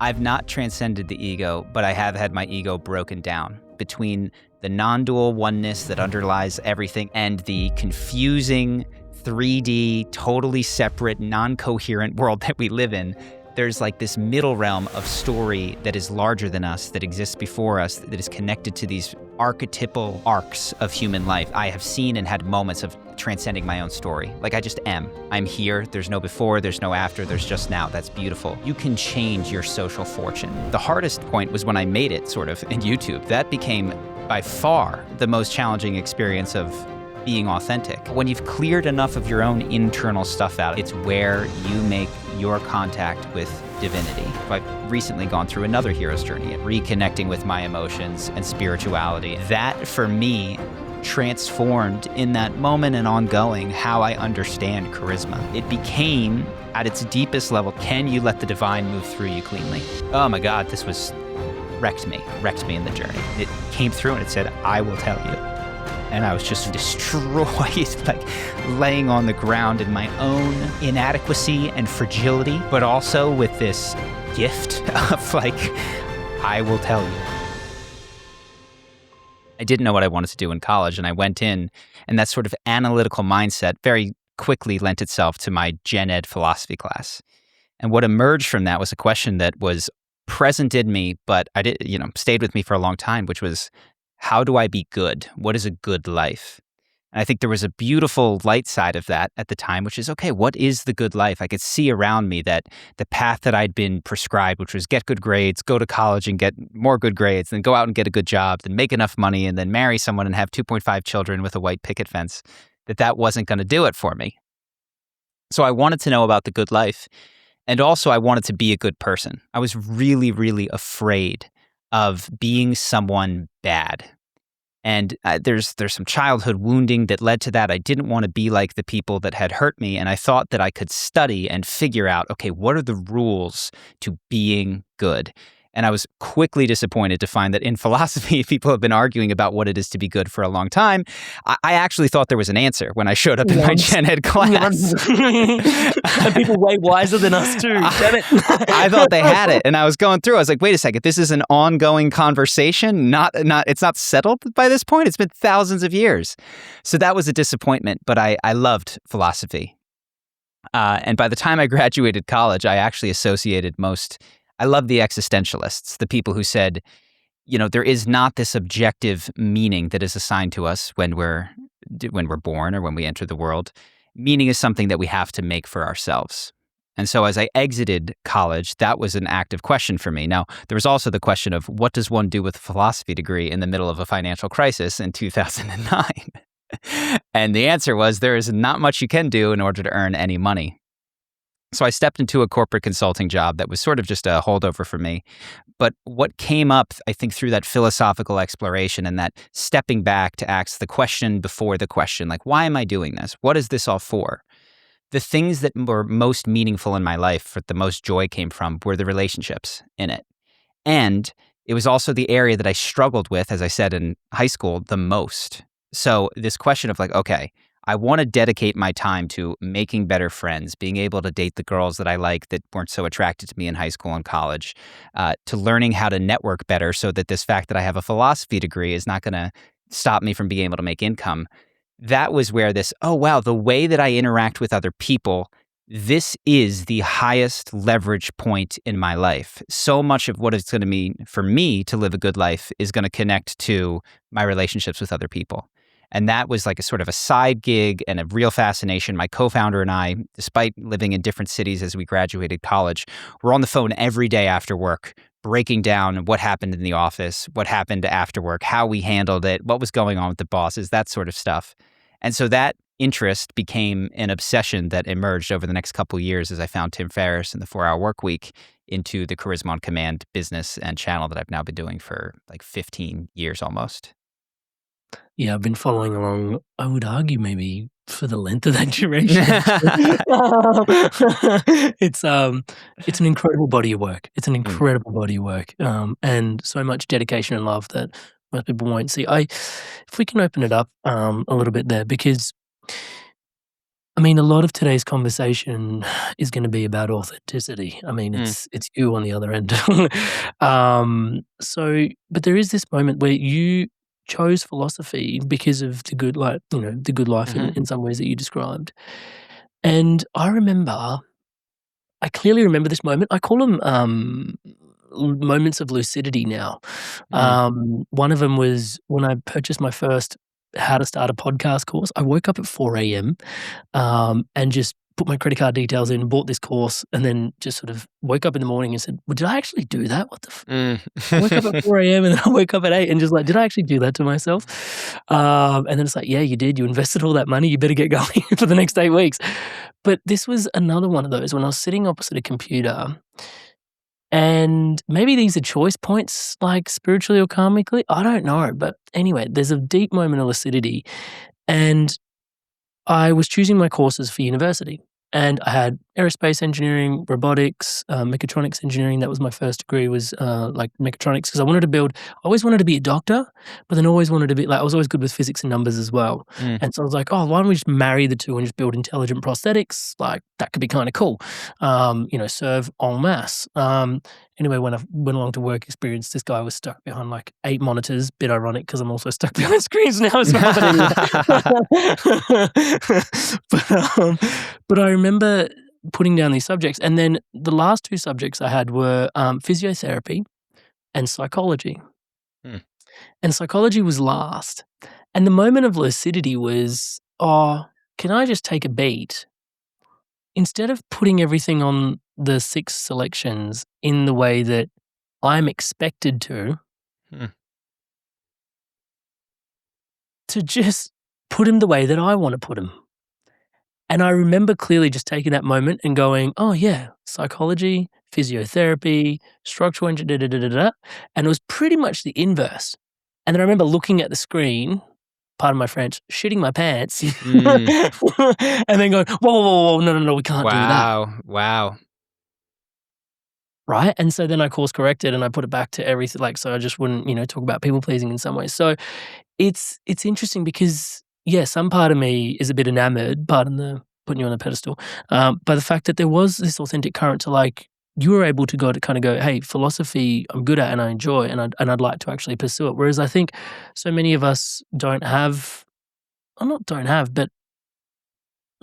I've not transcended the ego, but I have had my ego broken down between the non-dual oneness that underlies everything and the confusing 3D, totally separate, non-coherent world that we live in. There's like this middle realm of story that is larger than us, that exists before us, that is connected to these archetypal arcs of human life. I have seen and had moments of transcending my own story. Like I just am. I'm here. There's no before, there's no after, there's just now. That's beautiful. You can change your social fortune. The hardest point was when I made it sort of in YouTube. That became by far the most challenging experience of being authentic. When you've cleared enough of your own internal stuff out, it's where you make your contact with divinity. I've recently gone through another hero's journey at reconnecting with my emotions and spirituality. That, for me, transformed in that moment and ongoing how I understand charisma. It became, at its deepest level, can you let the divine move through you cleanly? Oh my God, this was wrecked me in the journey. It came through and it said, I will tell you. And I was just destroyed, like laying on the ground in my own inadequacy and fragility, but also with this gift of like, I will tell you. I didn't know what I wanted to do in college, and I went in, and that sort of analytical mindset very quickly lent itself to my gen ed philosophy class. And what emerged from that was a question that was present in me, but stayed with me for a long time, which was, how do I be good? What is a good life? And I think there was a beautiful light side of that at the time, which is, okay, what is the good life? I could see around me that the path that I'd been prescribed, which was get good grades, go to college and get more good grades, then go out and get a good job, then make enough money, and then marry someone and have 2.5 children with a white picket fence, that wasn't going to do it for me. So I wanted to know about the good life. And also I wanted to be a good person. I was really, really afraid of being someone bad. And there's some childhood wounding that led to that. I didn't want to be like the people that had hurt me. And I thought that I could study and figure out, okay, what are the rules to being good? And I was quickly disappointed to find that in philosophy, people have been arguing about what it is to be good for a long time. I actually thought there was an answer when I showed up in my gen ed class. And people way wiser than us too. Damn it. I thought they had it. And I was going through, I was like, wait a second, this is an ongoing conversation. It's not settled by this point. It's been thousands of years. So that was a disappointment, but I loved philosophy. And by the time I graduated college, I actually associated I love the existentialists, the people who said, there is not this objective meaning that is assigned to us when we're born or when we enter the world. Meaning is something that we have to make for ourselves. And so as I exited college, that was an active question for me. Now, there was also the question of what does one do with a philosophy degree in the middle of a financial crisis in 2009? And the answer was there is not much you can do in order to earn any money. So I stepped into a corporate consulting job that was sort of just a holdover for me. But what came up, I think, through that philosophical exploration and that stepping back to ask the question before the question, like, why am I doing this? What is this all for? The things that were most meaningful in my life, the most joy came from, were the relationships in it. And it was also the area that I struggled with, as I said, in high school, the most. So this question of like, okay, I want to dedicate my time to making better friends, being able to date the girls that I like that weren't so attracted to me in high school and college, to learning how to network better so that this fact that I have a philosophy degree is not going to stop me from being able to make income. That was where the way that I interact with other people, this is the highest leverage point in my life. So much of what it's going to mean for me to live a good life is going to connect to my relationships with other people. And that was like a sort of a side gig and a real fascination. My co-founder and I, despite living in different cities as we graduated college, were on the phone every day after work, breaking down what happened in the office, what happened after work, how we handled it, what was going on with the bosses, that sort of stuff. And so that interest became an obsession that emerged over the next couple of years as I found Tim Ferriss and the 4-Hour Workweek into the Charisma on Command business and channel that I've now been doing for like 15 years almost. Yeah, I've been following along, I would argue maybe for the length of that duration. It's an incredible body of work. It's an incredible body of work. And so much dedication and love that most people won't see. If we can open it up a little bit there, because I mean, a lot of today's conversation is gonna be about authenticity. I mean, Mm, it's you on the other end. But there is this moment where you chose philosophy because of the good, like, the good life hmm in some ways that you described. And I clearly remember this moment. I call them, moments of lucidity now. mm. One of them was when I purchased my first How to Start a Podcast course. I woke up at 4 a.m., and just put my credit card details in, bought this course, and then just sort of woke up in the morning and said, "Well, did I actually do that? What the f" Mm. I woke up at 4 a.m. and then I woke up at 8 and just like, "Did I actually do that to myself?" And then it's like, "Yeah, you did. You invested all that money. You better get going for the next 8 weeks." But this was another one of those when I was sitting opposite a computer, and maybe these are choice points, like, spiritually or karmically, I don't know, but anyway, there's a deep moment of lucidity, and I was choosing my courses for university, and I had aerospace engineering, robotics, mechatronics engineering. That was my first degree, was like mechatronics, because I always wanted to be a doctor, but then always wanted to be like, I was always good with physics and numbers as well. Mm. And so I was like, oh, why don't we just marry the two and just build intelligent prosthetics? Like, that could be kind of cool. Serve en masse. Anyway, when I went along to work experience, this guy was stuck behind like 8 monitors. Bit ironic because I'm also stuck behind screens now as well. But anyway, but, but I remember putting down these subjects, and then the last 2 subjects I had were physiotherapy and psychology. Mm. And psychology was last. And the moment of lucidity was, oh, can I just take a beat? Instead of putting everything on the 6 selections in the way that I'm expected Mm. to just put them the way that I want to put them. And I remember clearly just taking that moment and going, "Oh, yeah, psychology, physiotherapy, structural engineering, da, da, da, da, da," and it was pretty much the inverse. And then I remember looking at the screen, pardon my French, shitting my pants, Mm. and then going, "Whoa, whoa, whoa, whoa, no, no, no, we can't do that." Wow. Wow. Right? And so then I course corrected and I put it back to everything, like, so I just wouldn't, talk about people pleasing in some way. So it's interesting because, yeah, some part of me is a bit enamored, pardon the putting you on a pedestal, by the fact that there was this authentic current to, like, you were able to go to kinda go, "Hey, philosophy I'm good at and I enjoy, and I'd like to actually pursue it." Whereas I think so many of us don't have, or not don't have, but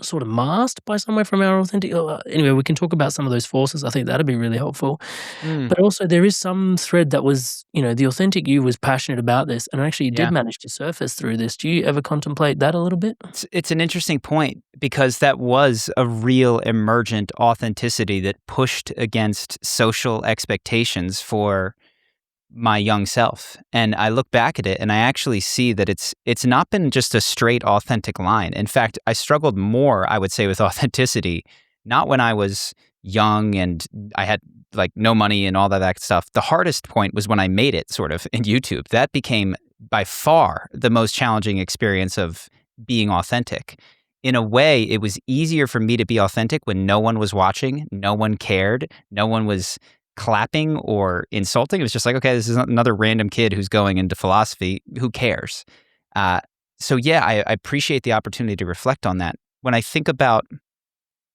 sort of masked by somewhere from our authentic, anyway, we can talk about some of those forces. I think that'd be really helpful. Mm. But also there is some thread that was, the authentic you was passionate about this and actually did Yeah. manage to surface through this. Do you ever contemplate that a little bit? It's an interesting point because that was a real emergent authenticity that pushed against social expectations for my young self. And I look back at it and I actually see that it's not been just a straight authentic line. In fact, I struggled more, I would say, with authenticity, not when I was young and I had like no money and all that stuff. The hardest point was when I made it sort of in YouTube. That became by far the most challenging experience of being authentic. In a way, it was easier for me to be authentic when no one was watching, no one cared, no one was clapping or insulting. It was just like, okay, this is another random kid who's going into philosophy. Who cares? So yeah, I appreciate the opportunity to reflect on that. When I think about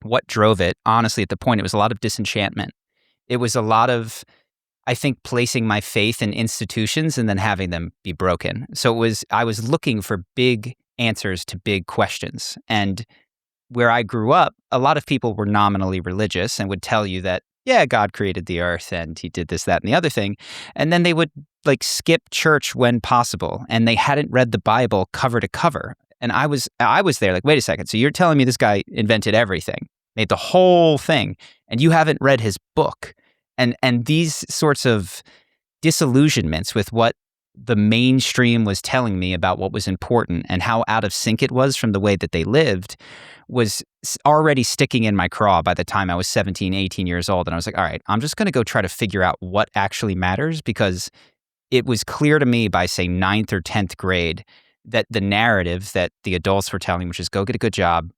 what drove it, honestly, at the point, it was a lot of disenchantment. It was a lot of, I think, placing my faith in institutions and then having them be broken. So I was looking for big answers to big questions. And where I grew up, a lot of people were nominally religious and would tell you that, yeah, God created the earth and he did this, that, and the other thing. And then they would like skip church when possible. And they hadn't read the Bible cover to cover. And I was there like, wait a second. So you're telling me this guy invented everything, made the whole thing, and you haven't read his book. And these sorts of disillusionments with what the mainstream was telling me about what was important and how out of sync it was from the way that they lived was already sticking in my craw by the time I was 17, 18 years old. And I was like, all right, I'm just going to go try to figure out what actually matters, because it was clear to me by, say, 9th or 10th grade that the narrative that the adults were telling, which is go get a good job,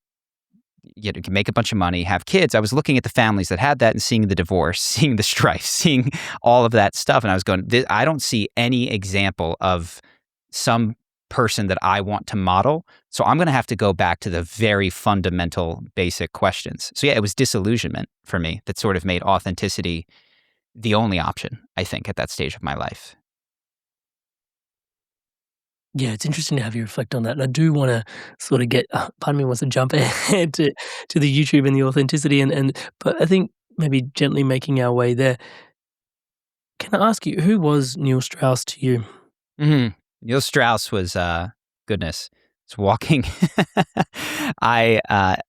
make a bunch of money, have kids. I was looking at the families that had that and seeing the divorce, seeing the strife, seeing all of that stuff. And I was going, I don't see any example of some person that I want to model. So I'm going to have to go back to the very fundamental, basic questions. So yeah, it was disillusionment for me that sort of made authenticity the only option, I think, at that stage of my life. Yeah, it's interesting to have you reflect on that, and I do wanna sort of get part of me wants to jump ahead to the YouTube and the authenticity but I think maybe gently making our way there. Can I ask you, who was Neil Strauss to you? Neil Strauss was, goodness, it's walking. I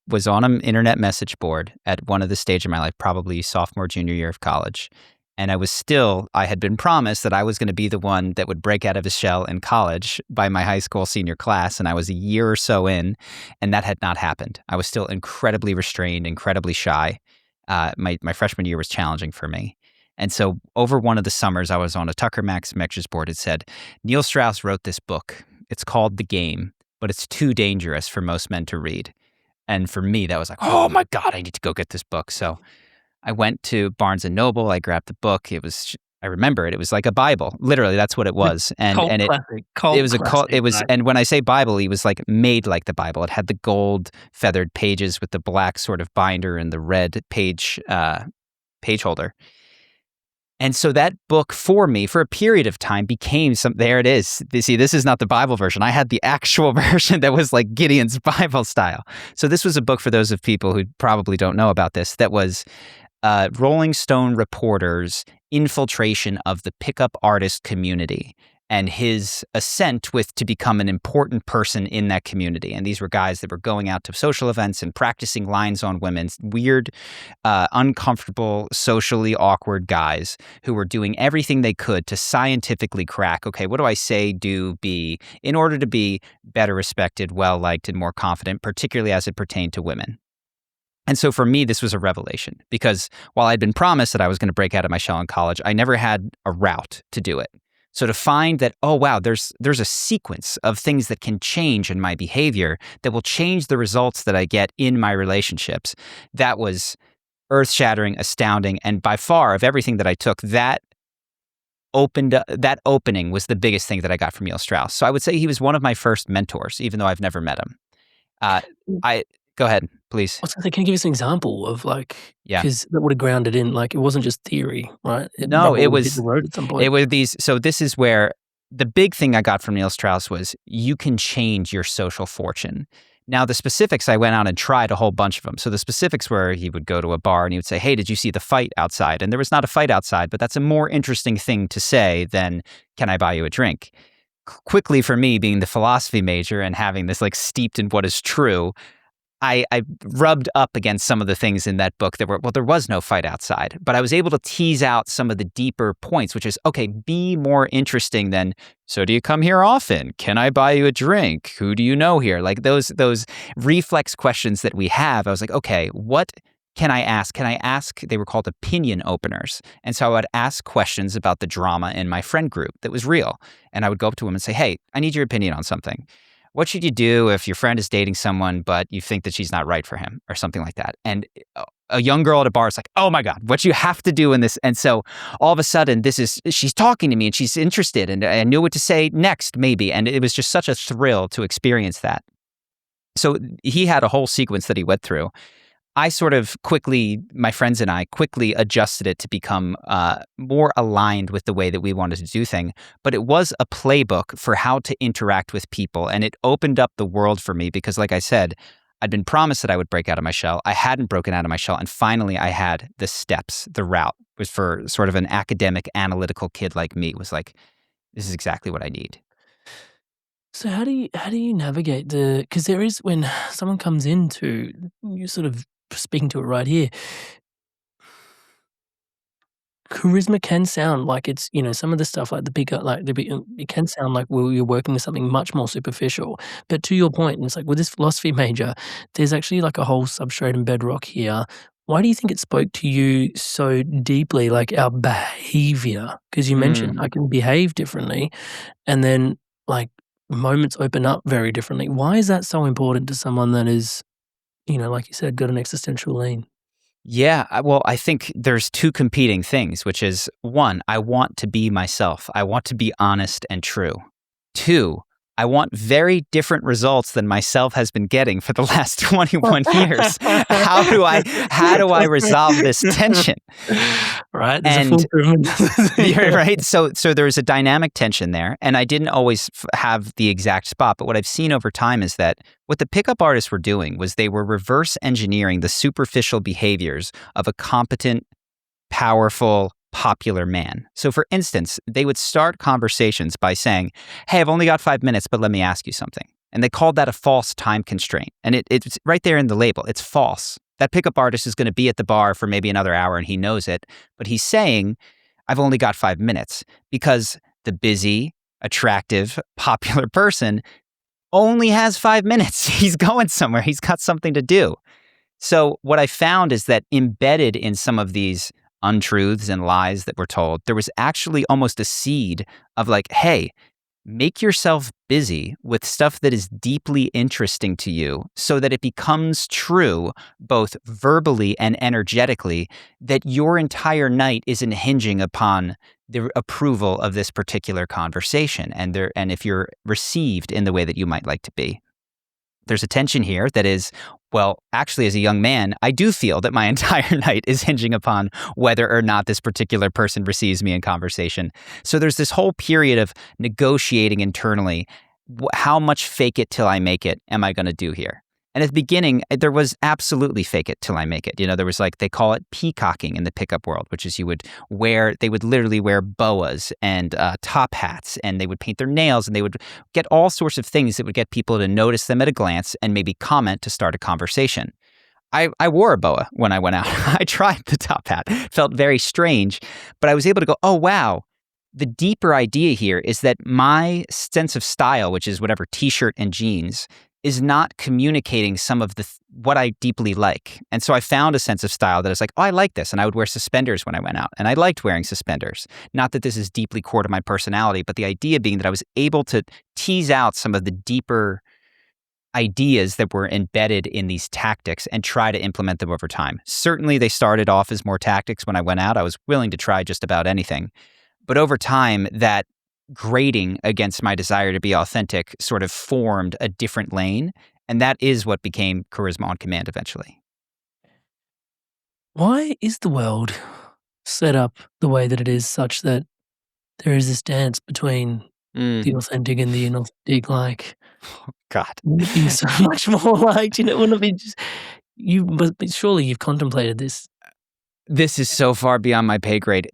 was on an internet message board at one of the stage of my life, probably sophomore, junior year of college. And I had been promised that I was going to be the one that would break out of his shell in college by my high school senior class. And I was a year or so in, and that had not happened. I was still incredibly restrained, incredibly shy. My freshman year was challenging for me. And so over one of the summers, I was on a Tucker Max message board. It said, Neil Strauss wrote this book. It's called The Game, but it's too dangerous for most men to read. And for me, that was like, oh my God, I need to go get this book. So I went to Barnes and Noble. I grabbed the book. I remember it. It was like a Bible. Literally, that's what it was. Cult And classic, it cult was a cult. classic, right? And when I say Bible, he was like made like the Bible. It had the gold feathered pages with the black sort of binder and the red page holder. And so that book for me, for a period of time, became there it is. See, this is not the Bible version. I had the actual version that was like Gideon's Bible style. So this was a book, for those of people who probably don't know about this, that was Rolling Stone reporter's infiltration of the pickup artist community and his ascent to become an important person in that community. And these were guys that were going out to social events and practicing lines on women, weird, uncomfortable, socially awkward guys who were doing everything they could to scientifically crack, okay, what do I say, do, be, in order to be better respected, well-liked, and more confident, particularly as it pertained to women. And so for me, this was a revelation because while I'd been promised that I was going to break out of my shell in college, I never had a route to do it. So to find that, oh, wow, there's a sequence of things that can change in my behavior that will change the results that I get in my relationships, that was earth-shattering, astounding, and by far of everything that I took, that opening was the biggest thing that I got from Neil Strauss. So I would say he was one of my first mentors, even though I've never met him. Go ahead, please. I was gonna say, can you give us an example of Yeah. because that would have grounded in, it wasn't just theory, right? No, it Hit was the road at some point. it were these. So this is where the big thing I got from Neil Strauss was you can change your social fortune. Now the specifics, I went out and tried a whole bunch of them. So the specifics were he would go to a bar and he would say, hey, did you see the fight outside? And there was not a fight outside, but that's a more interesting thing to say than can I buy you a drink? Quickly for me, being the philosophy major and having this steeped in what is true, I rubbed up against some of the things in that book that were, well, there was no fight outside, but I was able to tease out some of the deeper points, which is, okay, be more interesting than, so do you come here often? Can I buy you a drink? Who do you know here? Like those reflex questions that we have, I was like, okay, what can I ask? They were called opinion openers. And so I would ask questions about the drama in my friend group that was real. And I would go up to him and say, hey, I need your opinion on something. What should you do if your friend is dating someone, but you think that she's not right for him or something like that? And a young girl at a bar is like, oh my God, what you have to do in this. And so all of a sudden she's talking to me and she's interested and I knew what to say next maybe. And it was just such a thrill to experience that. So he had a whole sequence that he went through. My friends and I quickly adjusted it to become more aligned with the way that we wanted to do things. But it was a playbook for how to interact with people. And it opened up the world for me because, like I said, I'd been promised that I would break out of my shell. I hadn't broken out of my shell. And finally, I had the steps. The route was for sort of an academic, analytical kid like me. It was like, this is exactly what I need. So how do you navigate because there is when someone comes into you sort of speaking to it right here, charisma can sound like it's, some of the stuff like it can sound like, well, you're working with something much more superficial. But to your point, and it's like with this philosophy major, there's actually like a whole substrate and bedrock here. Why do you think it spoke to you so deeply, like our behavior? Because you mentioned I can behave differently, and then moments open up very differently. Why is that so important to someone that is, like you said, got an existential lean? Yeah, well, I think there's two competing things, which is one, I want to be myself. I want to be honest and true. Two, I want very different results than myself has been getting for the last 21 years. How do I resolve this tension? Right, there's a And fulfillment. you're right. So there's a dynamic tension there, and I didn't always have the exact spot. But what I've seen over time is that what the pickup artists were doing was they were reverse engineering the superficial behaviors of a competent, powerful, popular man. So, for instance, they would start conversations by saying, "Hey, I've only got 5 minutes, but let me ask you something." And they called that a false time constraint. And it's right there in the label. It's false. That pickup artist is going to be at the bar for maybe another hour and he knows it. But he's saying, I've only got 5 minutes because the busy, attractive, popular person only has 5 minutes. He's going somewhere. He's got something to do. So what I found is that embedded in some of these untruths and lies that were told, there was actually almost a seed of like, hey, make yourself busy with stuff that is deeply interesting to you so that it becomes true, both verbally and energetically, that your entire night isn't hinging upon the approval of this particular conversation and if you're received in the way that you might like to be. There's a tension here that is, well, actually, as a young man, I do feel that my entire night is hinging upon whether or not this particular person receives me in conversation. So there's this whole period of negotiating internally. How much fake it till I make it am I going to do here? And at the beginning, there was absolutely fake it till I make it. You know, there was like, they call it peacocking in the pickup world, which is they would literally wear boas and top hats, and they would paint their nails, and they would get all sorts of things that would get people to notice them at a glance and maybe comment to start a conversation. I wore a boa when I went out. I tried the top hat. It felt very strange, but I was able to go, oh, wow. The deeper idea here is that my sense of style, which is whatever t-shirt and jeans, is not communicating some of what I deeply like. And so I found a sense of style that is like, oh, I like this. And I would wear suspenders when I went out. And I liked wearing suspenders. Not that this is deeply core to my personality, but the idea being that I was able to tease out some of the deeper ideas that were embedded in these tactics and try to implement them over time. Certainly they started off as more tactics when I went out. I was willing to try just about anything. But over time, that grading against my desire to be authentic sort of formed a different lane. And that is what became Charisma on Command eventually. Why is the world set up the way that it is, such that there is this dance between the authentic and the inauthentic? Like, God. wouldn't it be so much more like, wouldn't it be just, surely you've contemplated this. This is so far beyond my pay grade.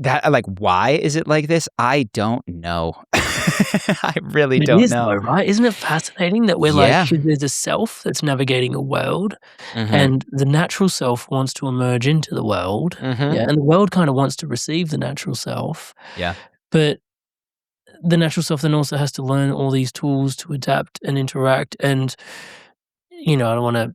Why is it like this? I don't know. I really don't know. Though, right? Isn't it fascinating that we're like, there's a self that's navigating a world, and the natural self wants to emerge into the world, and the world kind of wants to receive the natural self. Yeah. But the natural self then also has to learn all these tools to adapt and interact. And, I don't want to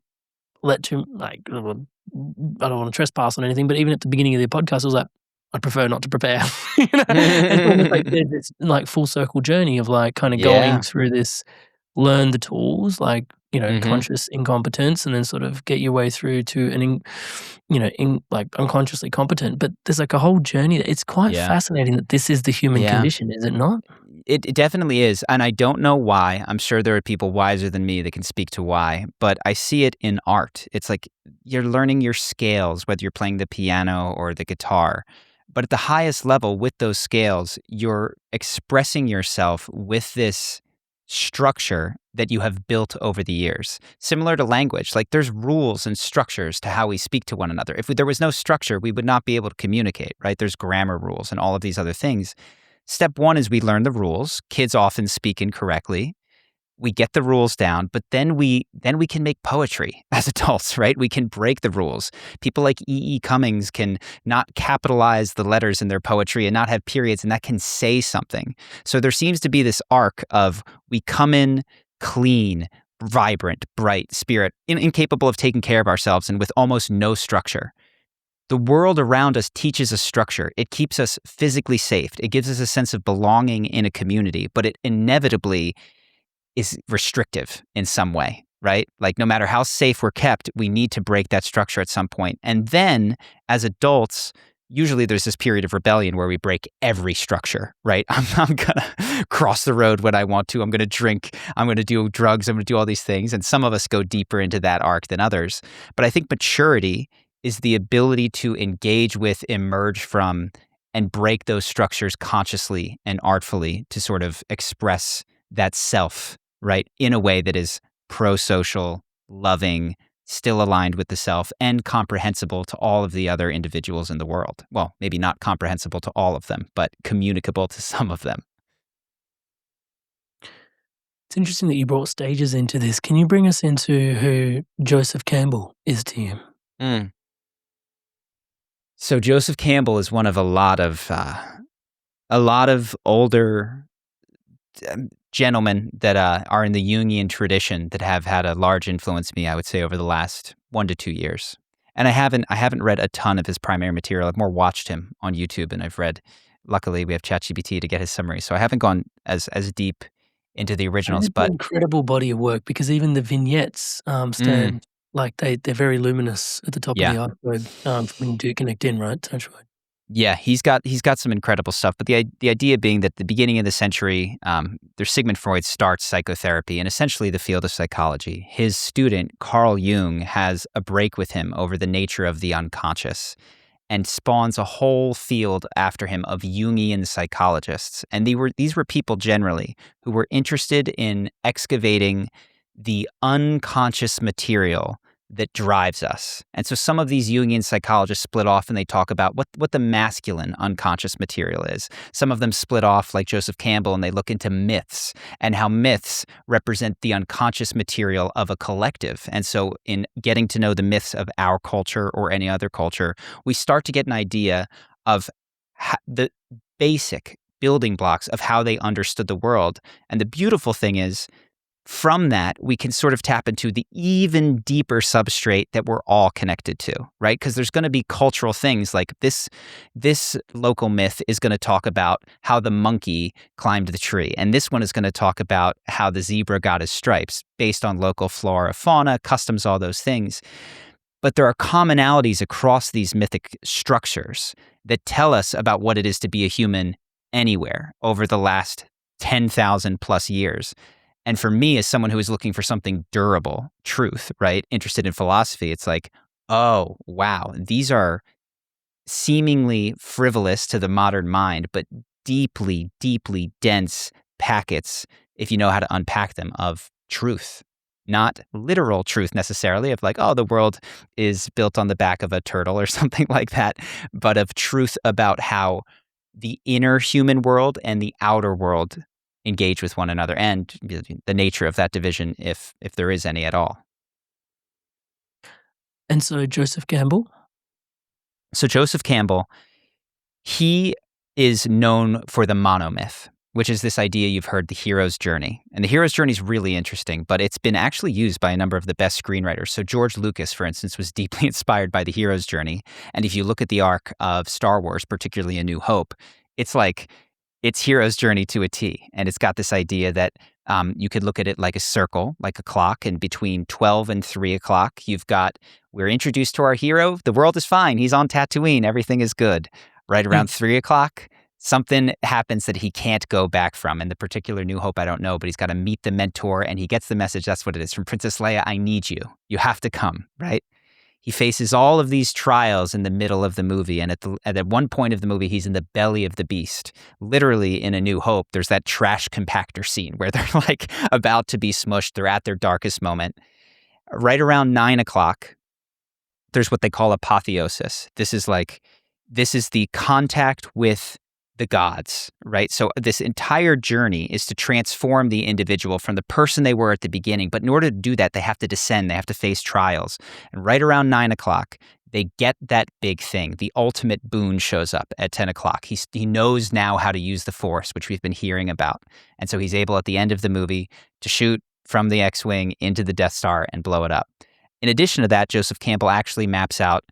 I don't want to trespass on anything, but even at the beginning of the podcast, I was like, I'd prefer not to prepare. It's almost like there's this like full circle journey of like kind of going through this, learn the tools, like, conscious incompetence, and then sort of get your way through to like unconsciously competent. But there's like a whole journey. It's quite fascinating that this is the human condition, is it not? It definitely is. And I don't know why. I'm sure there are people wiser than me that can speak to why, but I see it in art. It's like you're learning your scales, whether you're playing the piano or the guitar. But at the highest level with those scales, you're expressing yourself with this structure that you have built over the years. Similar to language, like there's rules and structures to how we speak to one another. If there was no structure, we would not be able to communicate, right? There's grammar rules and all of these other things. Step one is we learn the rules. Kids often speak incorrectly. We get the rules down, but then we can make poetry as adults, right? We can break the rules. People like E.E. Cummings can not capitalize the letters in their poetry and not have periods, and that can say something. So there seems to be this arc of we come in clean, vibrant, bright spirit, incapable of taking care of ourselves and with almost no structure. The world around us teaches us structure. It keeps us physically safe. It gives us a sense of belonging in a community, but it inevitably is restrictive in some way, right? Like no matter how safe we're kept, we need to break that structure at some point. And then as adults, usually there's this period of rebellion where we break every structure, right? I'm going to cross the road when I want to. I'm going to drink. I'm going to do drugs. I'm going to do all these things. And some of us go deeper into that arc than others. But I think maturity is the ability to engage with, emerge from, and break those structures consciously and artfully to sort of express that self, right, in a way that is pro-social, loving, still aligned with the self, and comprehensible to all of the other individuals in the world. Well, maybe not comprehensible to all of them, but communicable to some of them. It's interesting that you brought stages into this. Can you bring us into who Joseph Campbell is to you? So Joseph Campbell is one of a lot of older gentlemen that are in the Jungian tradition that have had a large influence on me, I would say, over the last 1 to 2 years. And I haven't read a ton of his primary material. I've more watched him on YouTube, and I've read. Luckily, we have ChatGPT to get his summary, so I haven't gone as deep into the originals. It's But an incredible body of work because even the vignettes stand like they're very luminous at the top of the iceberg when you do connect in, right? That's right. Yeah, he's got some incredible stuff. But the idea being that the beginning of the century, there's Sigmund Freud starts psychotherapy and essentially the field of psychology. His student, Carl Jung, has a break with him over the nature of the unconscious and spawns a whole field after him of Jungian psychologists. And these were people generally who were interested in excavating the unconscious material that drives us. And so some of these Jungian psychologists split off and they talk about what the masculine unconscious material is. Some of them split off, like Joseph Campbell, and they look into myths and how myths represent the unconscious material of a collective. And so in getting to know the myths of our culture or any other culture, we start to get an idea of the basic building blocks of how they understood the world. And the beautiful thing is, from that, we can sort of tap into the even deeper substrate that we're all connected to, right? Because there's going to be cultural things like this local myth is going to talk about how the monkey climbed the tree. And this one is going to talk about how the zebra got his stripes based on local flora, fauna, customs, all those things. But there are commonalities across these mythic structures that tell us about what it is to be a human anywhere over the last 10,000 plus years. And for me, as someone who is looking for something durable, truth, right, interested in philosophy, it's like, oh, wow, these are seemingly frivolous to the modern mind, but deeply, deeply dense packets, if you know how to unpack them, of truth. Not literal truth necessarily of like, oh, the world is built on the back of a turtle or something like that, but of truth about how the inner human world and the outer world engage with one another and the nature of that division, if there is any at all. And so Joseph Campbell? So Joseph Campbell, he is known for the monomyth, which is this idea you've heard, the hero's journey. And the hero's journey is really interesting, but it's been actually used by a number of the best screenwriters. So George Lucas, for instance, was deeply inspired by the hero's journey. And if you look at the arc of Star Wars, particularly A New Hope, it's like it's hero's journey to a T. And it's got this idea that you could look at it like a circle, like a clock. And between 12 and 3 o'clock, we're introduced to our hero. The world is fine. He's on Tatooine. Everything is good. Right around 3 o'clock, something happens that he can't go back from. And the particular New Hope, I don't know, but he's got to meet the mentor and he gets the message. That's what it is from Princess Leia. I need you. You have to come, right? He faces all of these trials in the middle of the movie. And at one point of the movie, he's in the belly of the beast. Literally in A New Hope, there's that trash compactor scene where they're like about to be smushed. They're at their darkest moment. Right around 9 o'clock, there's what they call apotheosis. This is the contact with the gods, right? So this entire journey is to transform the individual from the person they were at the beginning. But in order to do that, they have to descend. They have to face trials. And right around 9 o'clock, they get that big thing. The ultimate boon shows up at 10 o'clock. He knows now how to use the Force, which we've been hearing about. And so he's able at the end of the movie to shoot from the X-Wing into the Death Star and blow it up. In addition to that, Joseph Campbell actually maps out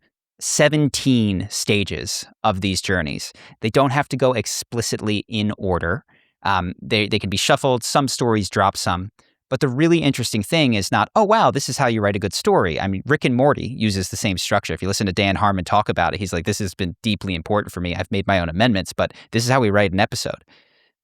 17 stages of these journeys. They don't have to go explicitly in order. They can be shuffled. Some stories drop some. But the really interesting thing is not, oh, wow, this is how you write a good story. I mean, Rick and Morty uses the same structure. If you listen to Dan Harmon talk about it, he's like, this has been deeply important for me. I've made my own amendments, but this is how we write an episode.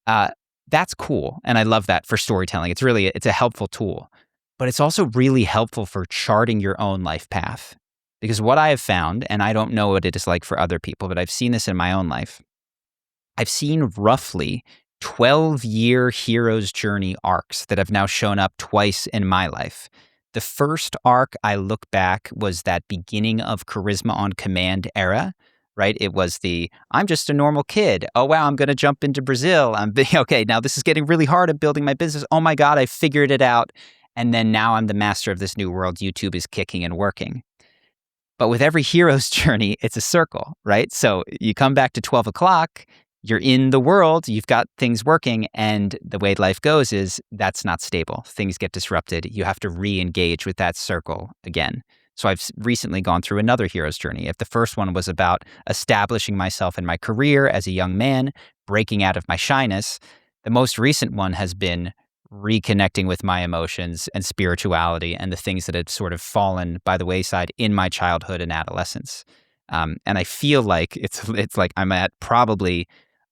That's cool. And I love that for storytelling. It's a helpful tool. But it's also really helpful for charting your own life path. Because what I have found, and I don't know what it is like for other people, but I've seen this in my own life. I've seen roughly 12-year hero's journey arcs that have now shown up twice in my life. The first arc I look back was that beginning of Charisma on Command era, right? It was I'm just a normal kid. Oh, wow, I'm going to jump into Brazil. Okay, now this is getting really hard at building my business. Oh my God, I figured it out. And then now I'm the master of this new world. YouTube is kicking and working. But with every hero's journey, it's a circle, right? So you come back to 12 o'clock, you're in the world, you've got things working, and the way life goes is that's not stable. Things get disrupted. You have to re-engage with that circle again. So I've recently gone through another hero's journey. If the first one was about establishing myself in my career as a young man, breaking out of my shyness, the most recent one has been reconnecting with my emotions and spirituality and the things that had sort of fallen by the wayside in my childhood and adolescence. And I feel like it's like I'm at probably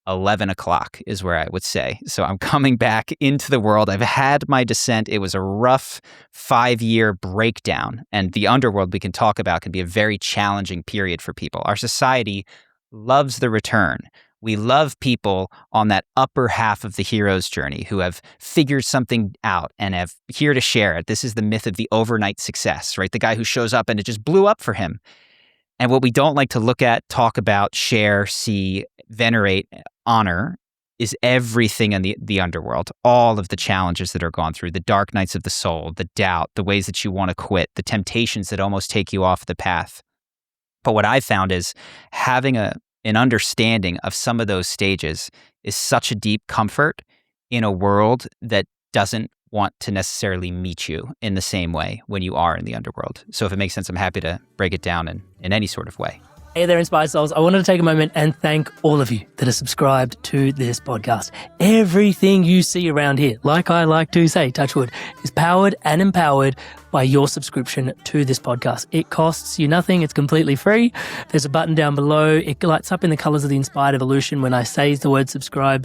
11 o'clock is where I would say. So I'm coming back into the world. I've had my descent. It was a rough 5-year breakdown. And the underworld we can talk about can be a very challenging period for people. Our society loves the return. We love people on that upper half of the hero's journey who have figured something out and have here to share it. This is the myth of the overnight success, right? The guy who shows up and it just blew up for him. And what we don't like to look at, talk about, share, see, venerate, honor is everything in the underworld. All of the challenges that are gone through, the dark nights of the soul, the doubt, the ways that you want to quit, the temptations that almost take you off the path. But what I've found is having an understanding of some of those stages is such a deep comfort in a world that doesn't want to necessarily meet you in the same way when you are in the underworld. So if it makes sense, I'm happy to break it down in any sort of way. Hey there, Inspired Souls. I wanted to take a moment and thank all of you that are subscribed to this podcast. Everything you see around here, like I like to say, touch wood, is powered and empowered by your subscription to this podcast. It costs you nothing. It's completely free. There's a button down below. It lights up in the colors of the Inspired Evolution when I say the word subscribe.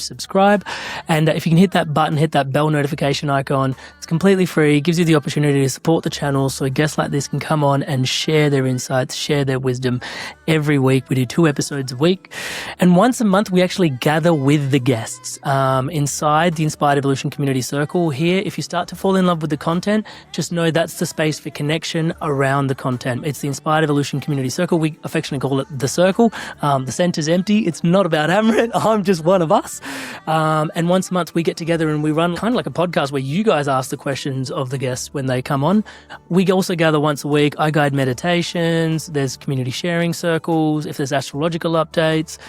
And if you can hit that button, hit that bell notification icon, it's completely free. It gives you the opportunity to support the channel so guests like this can come on and share their insights, share their wisdom. Every week, we do 2 episodes a week. And once a month, we actually gather with the guests inside the Inspired Evolution Community Circle. Here, if you start to fall in love with the content, just know that's the space for connection around the content. It's the Inspired Evolution Community Circle. We affectionately call it the Circle. The center's empty. It's not about Amrit. I'm just one of us. And once a month, we get together and we run kind of like a podcast where you guys ask the questions of the guests when they come on. We also gather once a week. I guide meditations. There's community sharing circles. If there's astrological updates,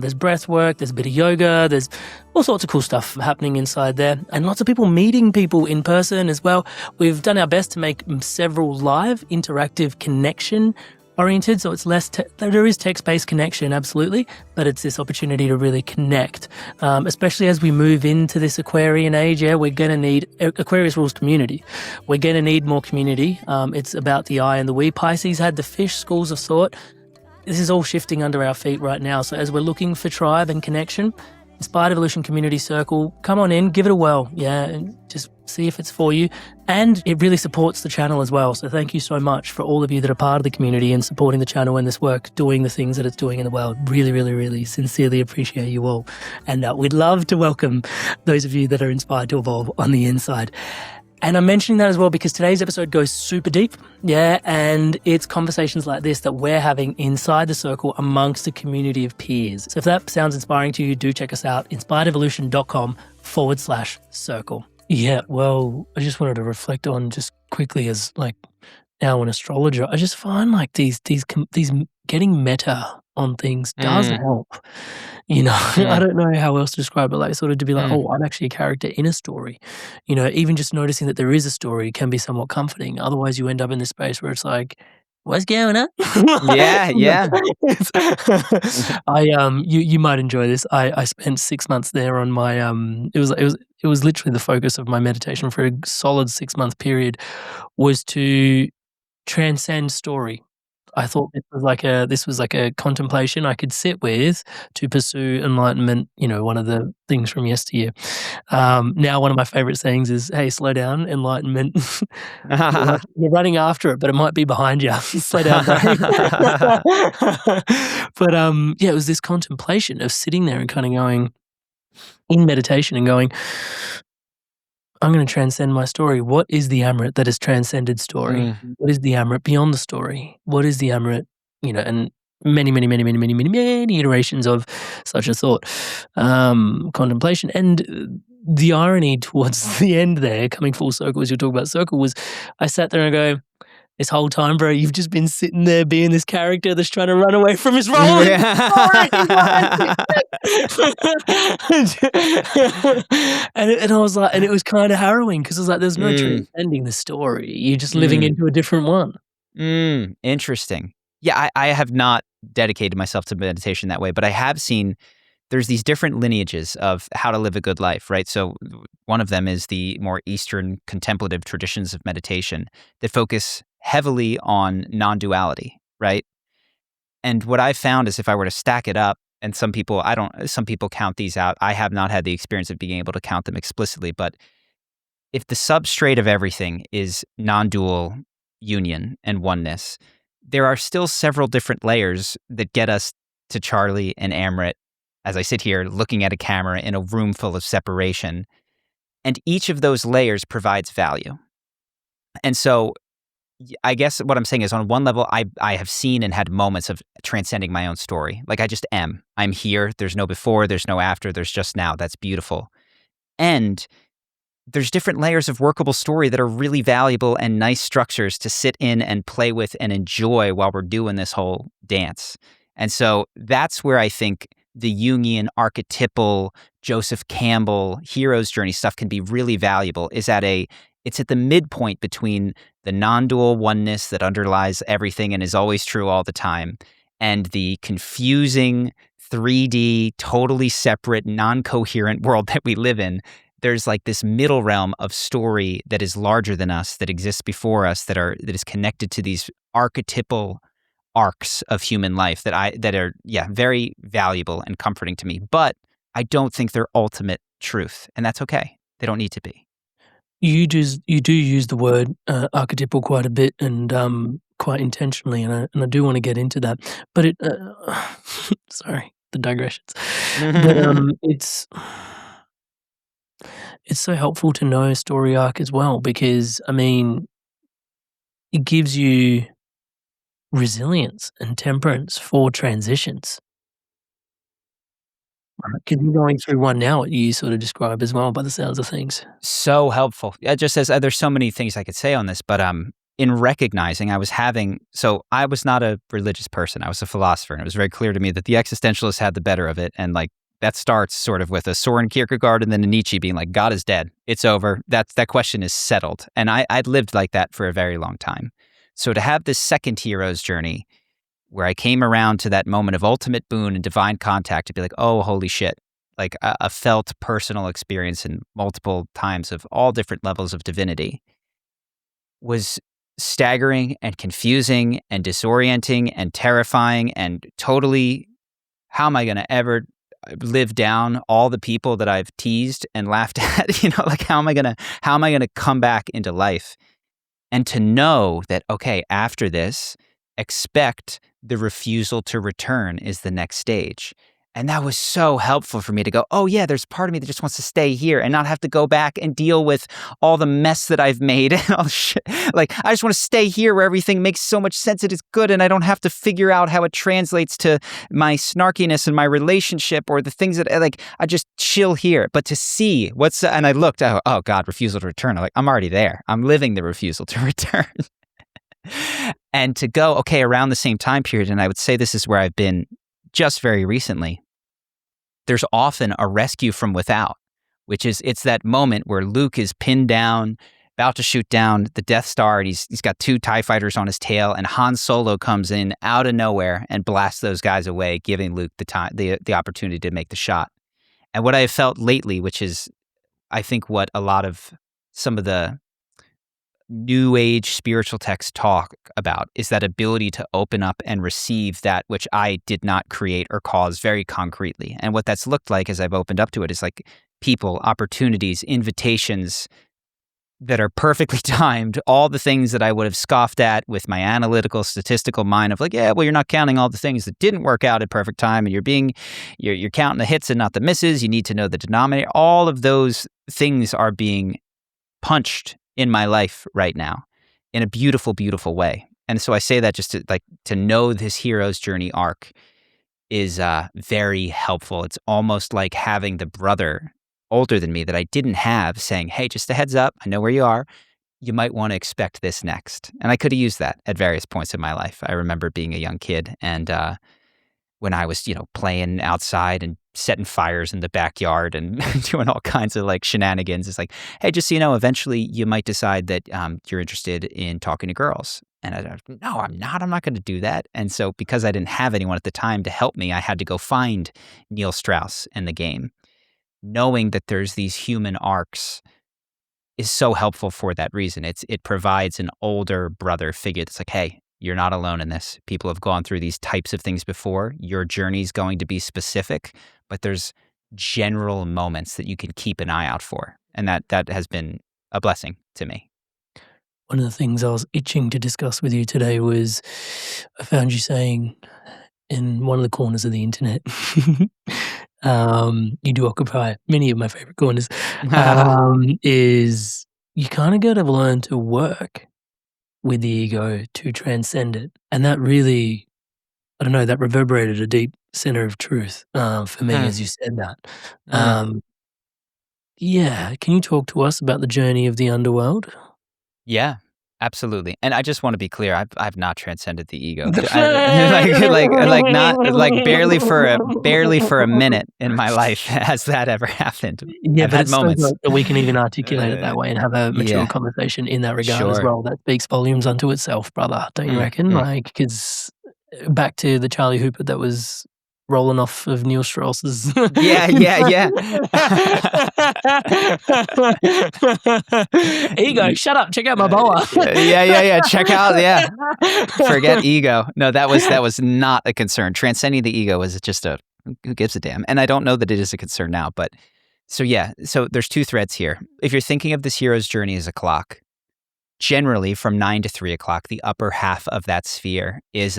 there's breath work. There's a bit of yoga. There's all sorts of cool stuff happening inside there, and lots of people meeting people in person as well. We've done our best to make several live, interactive, connection oriented, so it's less there is text-based connection, absolutely, but it's this opportunity to really connect, especially as we move into this Aquarian age. We're going to need Aquarius rules community. We're going to need more community. It's about the I and the we. Pisces had the fish, schools of thought. This is all shifting under our feet right now. So as we're looking for tribe and connection, Inspired Evolution Community Circle, come on in, give it a whirl, and just see if it's for you. And it really supports the channel as well. So thank you so much for all of you that are part of the community and supporting the channel and this work, doing the things that it's doing in the world. Really, really, really sincerely appreciate you all. And we'd love to welcome those of you that are inspired to evolve on the inside. And I'm mentioning that as well because today's episode goes super deep, and it's conversations like this that we're having inside the circle amongst a community of peers. So if that sounds inspiring to you, do check us out, inspiredevolution.com/circle. Yeah, well, I just wanted to reflect on just quickly as like now an astrologer, I just find like these getting meta on things does help. I don't know how else to describe it, like sort of to be like, oh, I'm actually a character in a story. Even just noticing that there is a story can be somewhat comforting. Otherwise you end up in this space where it's like, what's going on? Yeah, yeah. You might enjoy this. I spent 6 months there on my it was literally the focus of my meditation for a solid 6-month period was to transcend story. I thought this was like a contemplation I could sit with to pursue enlightenment, one of the things from yesteryear. Now one of my favorite sayings is, "Hey, slow down, enlightenment." You're running after it, but it might be behind you. Slow down, bro. But, yeah, it was this contemplation of sitting there and kinda going in meditation and going, I'm going to transcend my story. What is the Amrit that has transcended story? What is the Amrit beyond the story? What is the Amrit? And many, many, many, many, many, many, many iterations of such a thought, contemplation. And the irony towards the end there, coming full circle as you talk about circle, was I sat there and I go, this whole time, bro, you've just been sitting there being this character that's trying to run away from his role. And I was like, and it was kind of harrowing because it was like, there's no transcending the story. You're just living into a different one. Interesting. Yeah, I have not dedicated myself to meditation that way, but I have seen there's these different lineages of how to live a good life, right? So one of them is the more Eastern contemplative traditions of meditation that focus heavily on non-duality, right? And what I found is if I were to stack it up, and some people count these out. I have not had the experience of being able to count them explicitly, but if the substrate of everything is non-dual union and oneness, there are still several different layers that get us to Charlie and Amrit as I sit here looking at a camera in a room full of separation. And each of those layers provides value. And so I guess what I'm saying is on one level, I have seen and had moments of transcending my own story. Like I just am. I'm here. There's no before. There's no after. There's just now. That's beautiful. And there's different layers of workable story that are really valuable and nice structures to sit in and play with and enjoy while we're doing this whole dance. And so that's where I think the Jungian archetypal Joseph Campbell hero's journey stuff can be really valuable it's at the midpoint between the non-dual oneness that underlies everything and is always true all the time and the confusing 3D, totally separate, non-coherent world that we live in. There's like this middle realm of story that is larger than us, that exists before us, that is connected to these archetypal arcs of human life that are very valuable and comforting to me. But I don't think they're ultimate truth, and that's okay. They don't need to be. You do use the word archetypal quite a bit and quite intentionally, and I do want to get into that. But it, sorry, the digressions. But it's so helpful to know story arc as well because I mean, it gives you resilience and temperance for transitions. Because you're going through one now, what you sort of describe as well by the sounds of things. So helpful. It just says there's so many things I could say on this, but in recognizing I was not a religious person. I was a philosopher, and it was very clear to me that the existentialists had the better of it. And like that starts sort of with a Soren Kierkegaard and then a Nietzsche being like, God is dead. It's over. That question is settled. And I'd lived like that for a very long time. So to have this second hero's journey where I came around to that moment of ultimate boon and divine contact to be like, oh, holy shit, like a felt personal experience in multiple times of all different levels of divinity was staggering and confusing and disorienting and terrifying and totally, how am I going to ever live down all the people that I've teased and laughed at? Like how am I going to come back into life? And to know that, okay, after this, expect the refusal to return is the next stage. And that was so helpful for me to go, oh yeah, there's part of me that just wants to stay here and not have to go back and deal with all the mess that I've made and all the shit. Like, I just want to stay here where everything makes so much sense. It is good. And I don't have to figure out how it translates to my snarkiness and my relationship or the things that I just chill here. But to see and I looked, oh God, refusal to return. I'm like, I'm already there. I'm living the refusal to return. And to go, okay, around the same time period, and I would say this is where I've been just very recently, there's often a rescue from without, which is, it's that moment where Luke is pinned down about to shoot down the Death Star, and he's got 2 TIE fighters on his tail, and Han Solo comes in out of nowhere and blasts those guys away, giving Luke the opportunity to make the shot. And what I have felt lately, which is, I think, what a lot of some of the New Age spiritual texts talk about, is that ability to open up and receive that which I did not create or cause very concretely. And what that's looked like as I've opened up to it is like people, opportunities, invitations that are perfectly timed, all the things that I would have scoffed at with my analytical, statistical mind of like, yeah, well, you're not counting all the things that didn't work out at perfect time, and you're counting the hits and not the misses. You need to know the denominator. All of those things are being punched in my life right now in a beautiful, beautiful way. And so I say that just to know this hero's journey arc is very helpful. It's almost like having the brother older than me that I didn't have saying, hey, just a heads up, I know where you are. You might want to expect this next. And I could have used that at various points in my life. I remember being a young kid, and when I was, playing outside and setting fires in the backyard and doing all kinds of like shenanigans. It's like, hey, just so you know, eventually you might decide that you're interested in talking to girls. And no, I'm not. I'm not going to do that. And so because I didn't have anyone at the time to help me, I had to go find Neil Strauss in the game. Knowing that there's these human arcs is so helpful for that reason. It provides an older brother figure that's like, hey, you're not alone in this. People have gone through these types of things before. Your journey's going to be specific, but there's general moments that you can keep an eye out for. And that has been a blessing to me. One of the things I was itching to discuss with you today was I found you saying in one of the corners of the internet, you do occupy many of my favorite corners, is you kind of got to learn to work with the ego to transcend it. And that really, I don't know, that reverberated a deep center of truth for me as you said that. Yeah, can you talk to us about the journey of the underworld? Yeah, absolutely. And I just want to be clear, I've not transcended the ego. Not barely for a minute in my life has that ever happened. Yeah, I've but had it's so moments. great that we can even articulate it that way and have a mature Yeah. conversation in that regard as Sure. well. That speaks volumes unto itself, brother, don't you reckon? Like, because back to the Charlie Houpert that was rolling off of Neil Strauss's. Yeah. Ego, shut up, check out my boa. Yeah. Check out, yeah. Forget ego. No, that was not a concern. Transcending the ego is just who gives a damn? And I don't know that it is a concern now, but so there's 2 threads here. If you're thinking of this hero's journey as a clock, generally from 9 to 3 o'clock, the upper half of that sphere is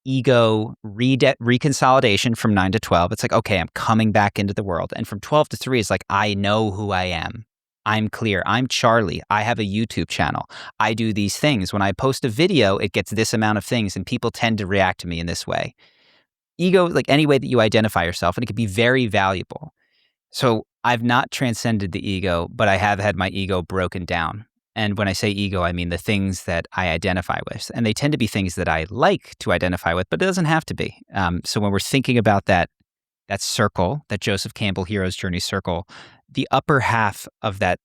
ego reconsolidation from 9 to 12. It's like, okay, I'm coming back into the world. And from 12 to 3 is like, I know who I am. I'm clear. I'm Charlie. I have a YouTube channel. I do these things. When I post a video, it gets this amount of things, and people tend to react to me in this way. Ego, like any way that you identify yourself, and it can be very valuable. So I've not transcended the ego, but I have had my ego broken down. And when I say ego, I mean the things that I identify with. And they tend to be things that I like to identify with, but it doesn't have to be. So when we're thinking about that circle, that Joseph Campbell Hero's Journey circle, the upper half of that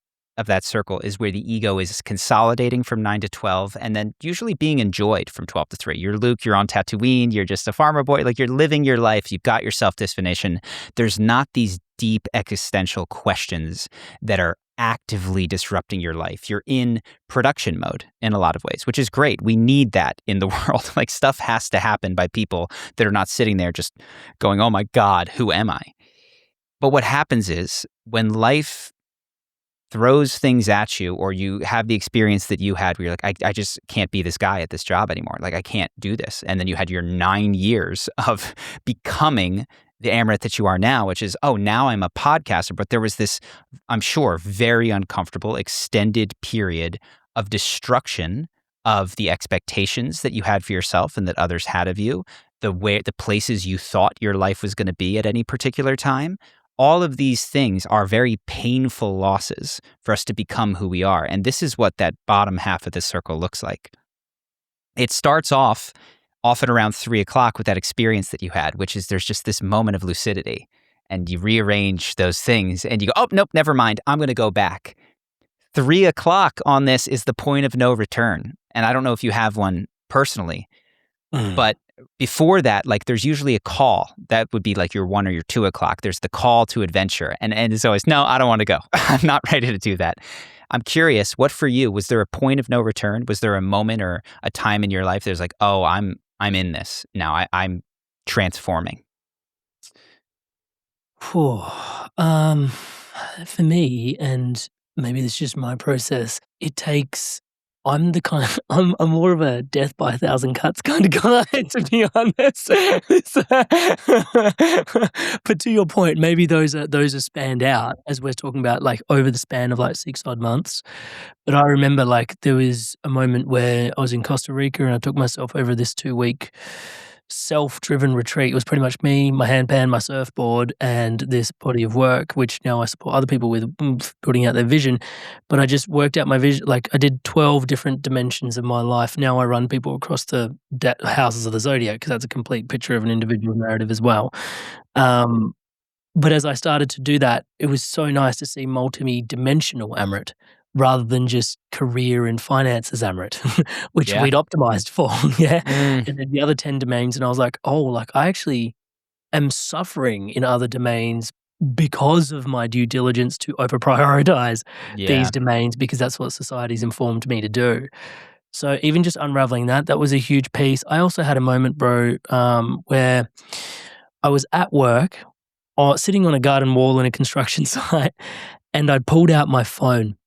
circle is where the ego is consolidating from 9 to 12, and then usually being enjoyed from 12 to 3. You're Luke, you're on Tatooine, you're just a farmer boy, like you're living your life, you've got your self-definition. There's not these deep existential questions that are actively disrupting your life. You're in production mode in a lot of ways, which is great. We need that in the world. Like stuff has to happen by people that are not sitting there just going, oh my God, who am I? But what happens is when life throws things at you, or you have the experience that you had where you're like, I just can't be this guy at this job anymore. Like I can't do this. And then you had your 9 years of becoming the Amrit that you are now, which is, oh, now I'm a podcaster. But there was this, I'm sure, very uncomfortable extended period of destruction of the expectations that you had for yourself and that others had of you, the places you thought your life was going to be at any particular time. All of these things are very painful losses for us to become who we are. And this is what that bottom half of the circle looks like. It starts off often around 3 o'clock with that experience that you had, which is there's just this moment of lucidity, and you rearrange those things and you go, oh, nope, never mind. I'm going to go back. 3:00 on this is the point of no return. And I don't know if you have one personally, but before that, like there's usually a call. That would be like your 1 or your 2:00. There's the call to adventure. And it's always, no, I don't want to go. I'm not ready to do that. I'm curious, what for you? Was there a point of no return? Was there a moment or a time in your life there's like, oh, I'm in this now. I'm transforming? Whew. For me, and maybe this is just my process, it takes I'm the kind I'm more of a death by a thousand cuts kind of guy, to be honest. But to your point, maybe those are spanned out as we're talking about, like, over the span of, like, 6 odd months. But I remember, like, there was a moment where I was in Costa Rica and I took myself over this 2-week self-driven retreat. It was pretty much me, my handpan, my surfboard, and this body of work, which now I support other people with putting out their vision. But I just worked out my vision. Like I did 12 different dimensions of my life. Now I run people across the houses of the zodiac because that's a complete picture of an individual narrative as well. But as I started to do that, it was so nice to see multi-dimensional Amrit rather than just career and finances Amrit, which Yeah. we'd optimized for. Yeah. Mm. And then the other 10 domains, and I was like, oh, like I actually am suffering in other domains because of my due diligence to over prioritize Yeah. these domains because that's what society's informed me to do. So even just unraveling that was a huge piece. I also had a moment, bro, where I was at work or sitting on a garden wall in a construction site, and I pulled out my phone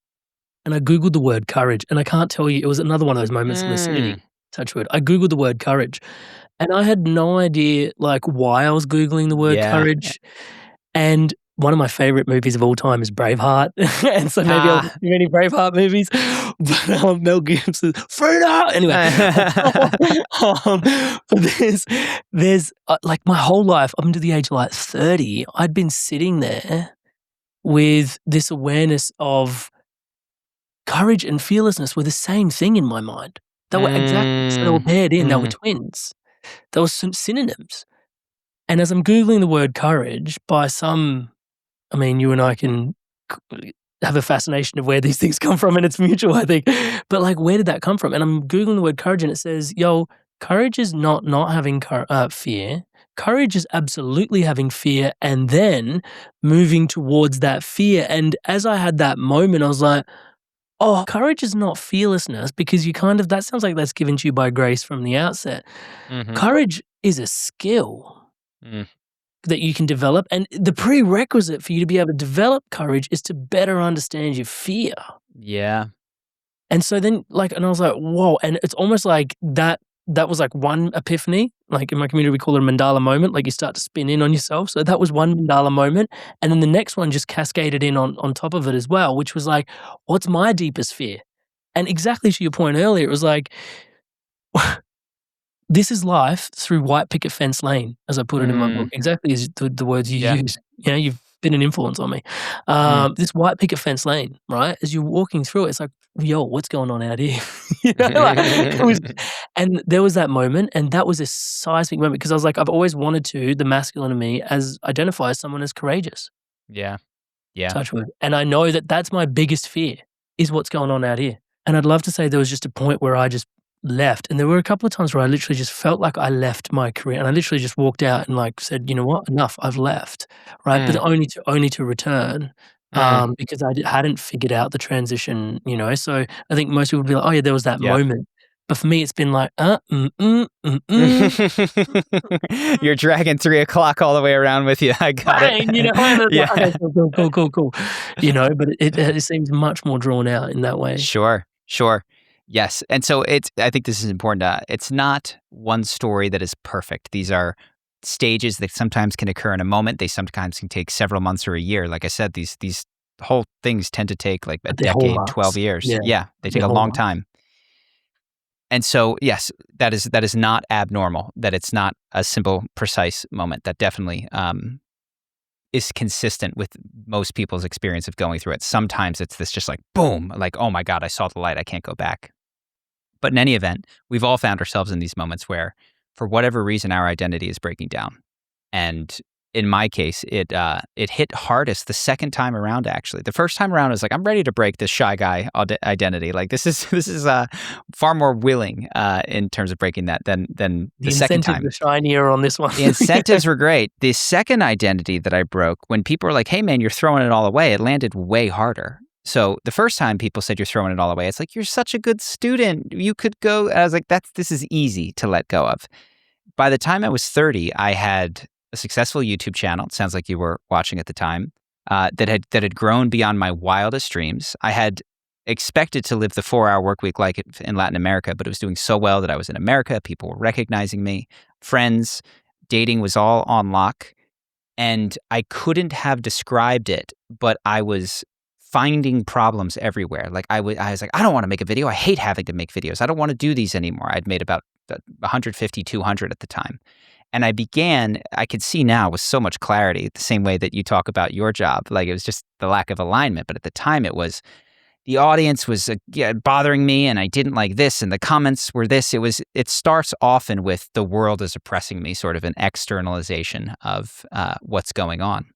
and I Googled the word courage. And I can't tell you, it was another one of those moments of lucidity, touch wood. I Googled the word courage and I had no idea like why I was Googling the word Yeah. courage. And one of my favorite movies of all time is Braveheart. And so maybe I'll watch too many Braveheart movies. But Mel Gibson, Frida! Anyway. But there's like my whole life, up until the age of like 30, I'd been sitting there with this awareness of courage and fearlessness were the same thing in my mind. They were exactly, so they were paired in, they were twins. They were synonyms. And as I'm Googling the word courage, by some, I mean, you and I can have a fascination of where these things come from, and it's mutual, I think. But like, where did that come from? And I'm Googling the word courage, and it says, yo, courage is not having fear. Courage is absolutely having fear and then moving towards that fear. And as I had that moment, I was like, oh, courage is not fearlessness because you kind of, that sounds like that's given to you by grace from the outset. Mhm. Courage is a skill that you can develop. And the prerequisite for you to be able to develop courage is to better understand your fear. Yeah. And so then like, and I was like, whoa. And it's almost like that was like one epiphany. Like in my community, we call it a mandala moment. Like you start to spin in on yourself. So that was one mandala moment. And then the next one just cascaded in on top of it as well, which was like, what's my deepest fear? And exactly to your point earlier, it was like, this is life through white picket fence lane, as I put it in my book. Exactly as the words you use. You know, you've been an influence on me. This white picket fence lane, right? As you're walking through it, it's like, yo, what's going on out here? You know, like, it was, and there was that moment, and that was a seismic moment because I was like, I've always wanted to, the masculine in me, as identify as someone as courageous. Yeah. Yeah. Touch wood. And I know that that's my biggest fear is what's going on out here. And I'd love to say there was just a point where I just left. And there were a couple of times where I literally just felt like I left my career and I literally just walked out and like said, you know what, enough, I've left. Right. But only to return because I hadn't figured out the transition, you know. So I think most people would be like, oh yeah, there was that moment. But for me, it's been like, You're dragging 3:00 all the way around with you. I got it. You know, Yeah. okay, cool. You know, but it seems much more drawn out in that way. Sure. Yes. And so I think this is important. It's not one story that is perfect. These are stages that sometimes can occur in a moment. They sometimes can take several months or a year. Like I said, these whole things tend to take like a decade, 12 years. Yeah. They take a long time. And so, yes, that is not abnormal, that it's not a simple, precise moment. That definitely is consistent with most people's experience of going through it. Sometimes it's this just like, boom, like, oh my God, I saw the light, I can't go back. But in any event, we've all found ourselves in these moments where, for whatever reason, our identity is breaking down. And in my case, it hit hardest the second time around, actually. The first time around, I was like, I'm ready to break this shy guy identity. Like, this is far more willing in terms of breaking that than the The second incentives time. are shinier on this one. The incentives were great. The second identity that I broke, when people were like, hey, man, you're throwing it all away, it landed way harder. So the first time people said you're throwing it all away, it's like, you're such a good student. You could go. I was like, this is easy to let go of. By the time I was 30, I had a successful YouTube channel. It sounds like you were watching at the time, that had grown beyond my wildest dreams. I had expected to live the 4-hour work week like it in Latin America, but it was doing so well that I was in America. People were recognizing me, friends, dating was all on lock. And I couldn't have described it, but I was finding problems everywhere. Like I was like, I don't want to make a video. I hate having to make videos. I don't want to do these anymore. I'd made about 150, 200 at the time. And I could see now with so much clarity, the same way that you talk about your job. Like it was just the lack of alignment. But at the time it was, the audience was bothering me and I didn't like this and the comments were this. It starts often with the world is oppressing me, sort of an externalization of what's going on.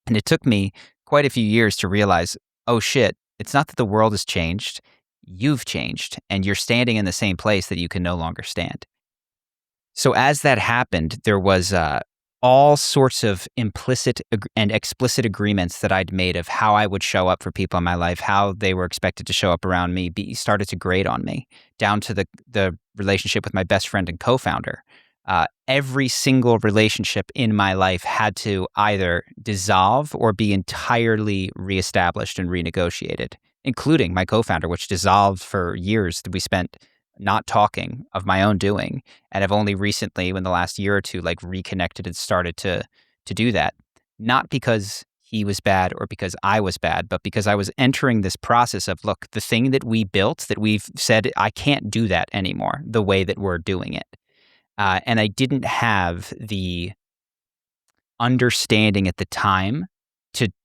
And it took me quite a few years to realize, oh shit, it's not that the world has changed. You've changed and you're standing in the same place that you can no longer stand. So as that happened, there was all sorts of implicit and explicit agreements that I'd made of how I would show up for people in my life, how they were expected to show up around me, started to grate on me, down to the relationship with my best friend and co-founder. Every single relationship in my life had to either dissolve or be entirely reestablished and renegotiated, including my co-founder, which dissolved for years that we spent not talking of my own doing. And I've only recently, in the last year or two, like reconnected and started to do that. Not because he was bad or because I was bad, but because I was entering this process of, look, the thing that we built, that we've said, I can't do that anymore, the way that we're doing it. And I didn't have the understanding at the time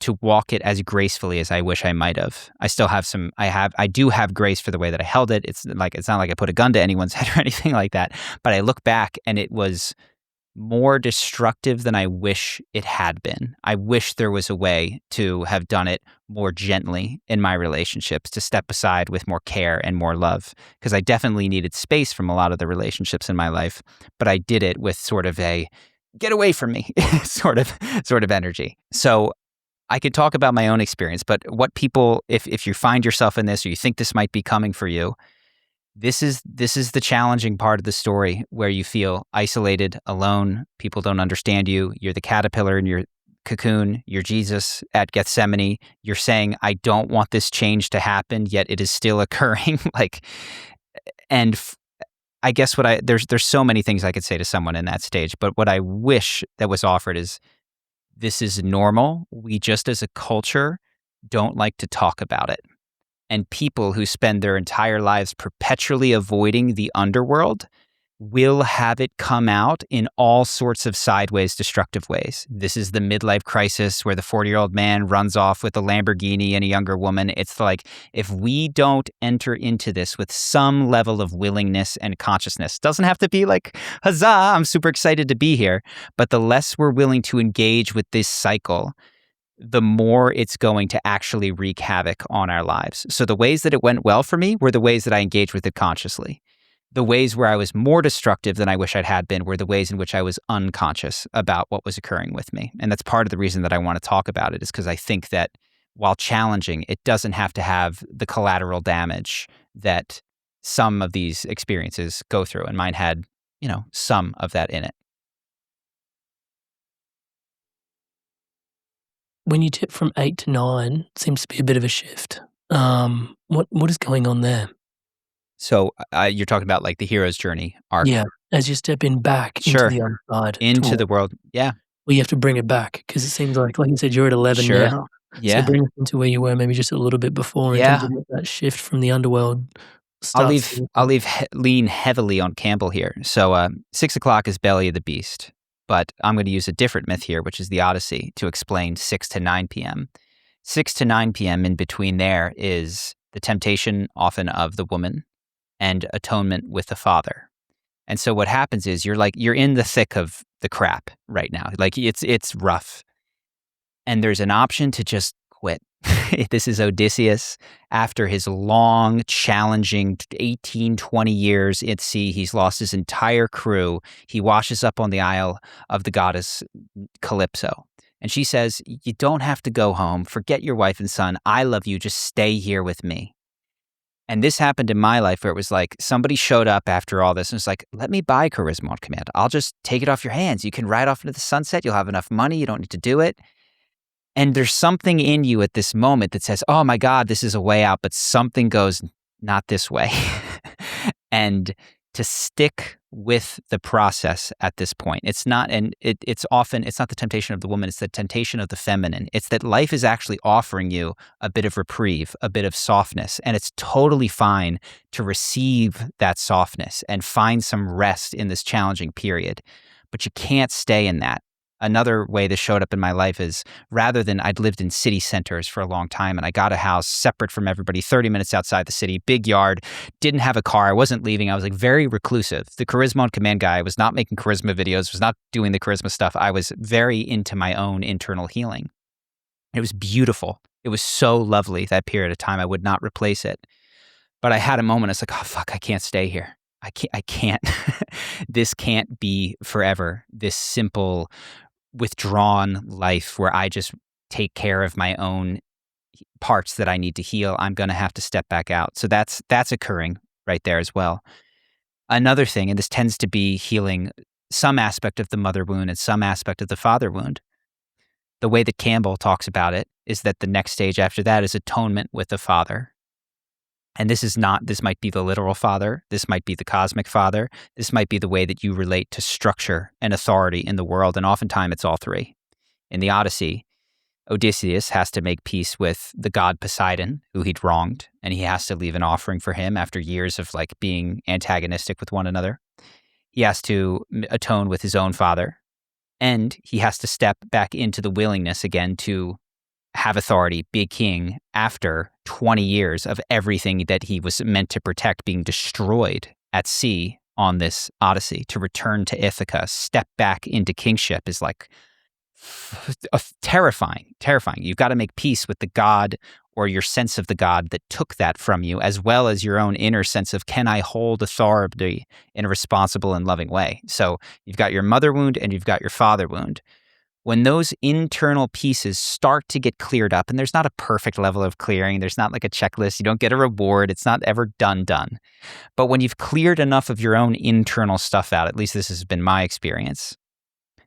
to walk it as gracefully as I wish I might have. I still have I do have grace for the way that I held it. It's not like I put a gun to anyone's head or anything like that. But I look back and it was more destructive than I wish it had been. I wish there was a way to have done it more gently in my relationships, to step aside with more care and more love, because I definitely needed space from a lot of the relationships in my life, but I did it with sort of a get away from me sort of energy. So I could talk about my own experience, but what people, if you find yourself in this or you think this might be coming for you, this is the challenging part of the story where you feel isolated, alone, people don't understand you, you're the caterpillar in your cocoon, you're Jesus at Gethsemane, you're saying, I don't want this change to happen, yet it is still occurring. I guess there's so many things I could say to someone in that stage, but what I wish that was offered is, this is normal. We just as a culture don't like to talk about it. And people who spend their entire lives perpetually avoiding the underworld will have it come out in all sorts of sideways, destructive ways. This is the midlife crisis where the 40-year-old man runs off with a Lamborghini and a younger woman. It's like, if we don't enter into this with some level of willingness and consciousness, doesn't have to be like, huzzah, I'm super excited to be here. But the less we're willing to engage with this cycle, the more it's going to actually wreak havoc on our lives. So the ways that it went well for me were the ways that I engaged with it consciously. The ways where I was more destructive than I wish I had been were the ways in which I was unconscious about what was occurring with me. And that's part of the reason that I want to talk about it, is because I think that while challenging, it doesn't have to have the collateral damage that some of these experiences go through. And mine had, some of that in it. When you tip from 8 to 9, seems to be a bit of a shift. What is going on there? So you're talking about like the hero's journey arc. Yeah, as you're stepping back Sure. into the other side. Into the world. Yeah. Well, you have to bring it back, because it seems like you said, you're at 11 Sure. now. Yeah. So bring us into where you were maybe just a little bit before in terms of what that shift from the underworld starts. I'll lean heavily on Campbell here. So 6 o'clock is belly of the beast, but I'm going to use a different myth here, which is the Odyssey, to explain 6 to 9 p.m. 6 to 9 p.m. in between there is the temptation often of the woman and atonement with the father. And so what happens is you're in the thick of the crap right now. Like it's rough. And there's an option to just quit. This is Odysseus after his long, challenging 18, 20 years at sea. He's lost his entire crew. He washes up on the isle of the goddess Calypso. And she says, you don't have to go home. Forget your wife and son. I love you. Just stay here with me. And this happened in my life where it was like somebody showed up after all this and was like, let me buy Charisma on Command. I'll just take it off your hands. You can ride off into the sunset. You'll have enough money. You don't need to do it. And there's something in you at this moment that says, oh my God, this is a way out, but something goes not this way. And to stick with the process at this point, it's not the temptation of the woman, it's the temptation of the feminine. It's that life is actually offering you a bit of reprieve, a bit of softness, and it's totally fine to receive that softness and find some rest in this challenging period. But you can't stay in that. Another way this showed up in my life is rather than I'd lived in city centers for a long time and I got a house separate from everybody, 30 minutes outside the city, big yard, didn't have a car, I wasn't leaving. I was like very reclusive. The Charisma on Command guy, I was not making charisma videos, was not doing the charisma stuff. I was very into my own internal healing. It was beautiful. It was so lovely, that period of time. I would not replace it. But I had a moment, it's like, oh, fuck, I can't stay here. I can't. This can't be forever. This simple, withdrawn life where I just take care of my own parts that I need to heal. I'm going to have to step back out. So that's occurring right there as well. Another thing, and this tends to be healing some aspect of the mother wound and some aspect of the father wound. The way that Campbell talks about it is that the next stage after that is atonement with the father. And this might be the literal father. This might be the cosmic father. This might be the way that you relate to structure and authority in the world. And oftentimes it's all three. In the Odyssey, Odysseus has to make peace with the god Poseidon, who he'd wronged, and he has to leave an offering for him after years of like being antagonistic with one another. He has to atone with his own father, and he has to step back into the willingness again to have authority, be a king, after 20 years of everything that he was meant to protect being destroyed at sea on this Odyssey. To return to Ithaca, step back into kingship is like terrifying. You've got to make peace with the god or your sense of the god that took that from you, as well as your own inner sense of, can I hold authority in a responsible and loving way? So you've got your mother wound and you've got your father wound. When those internal pieces start to get cleared up, and there's not a perfect level of clearing, there's not like a checklist, you don't get a reward, it's not ever done. But when you've cleared enough of your own internal stuff out, at least this has been my experience,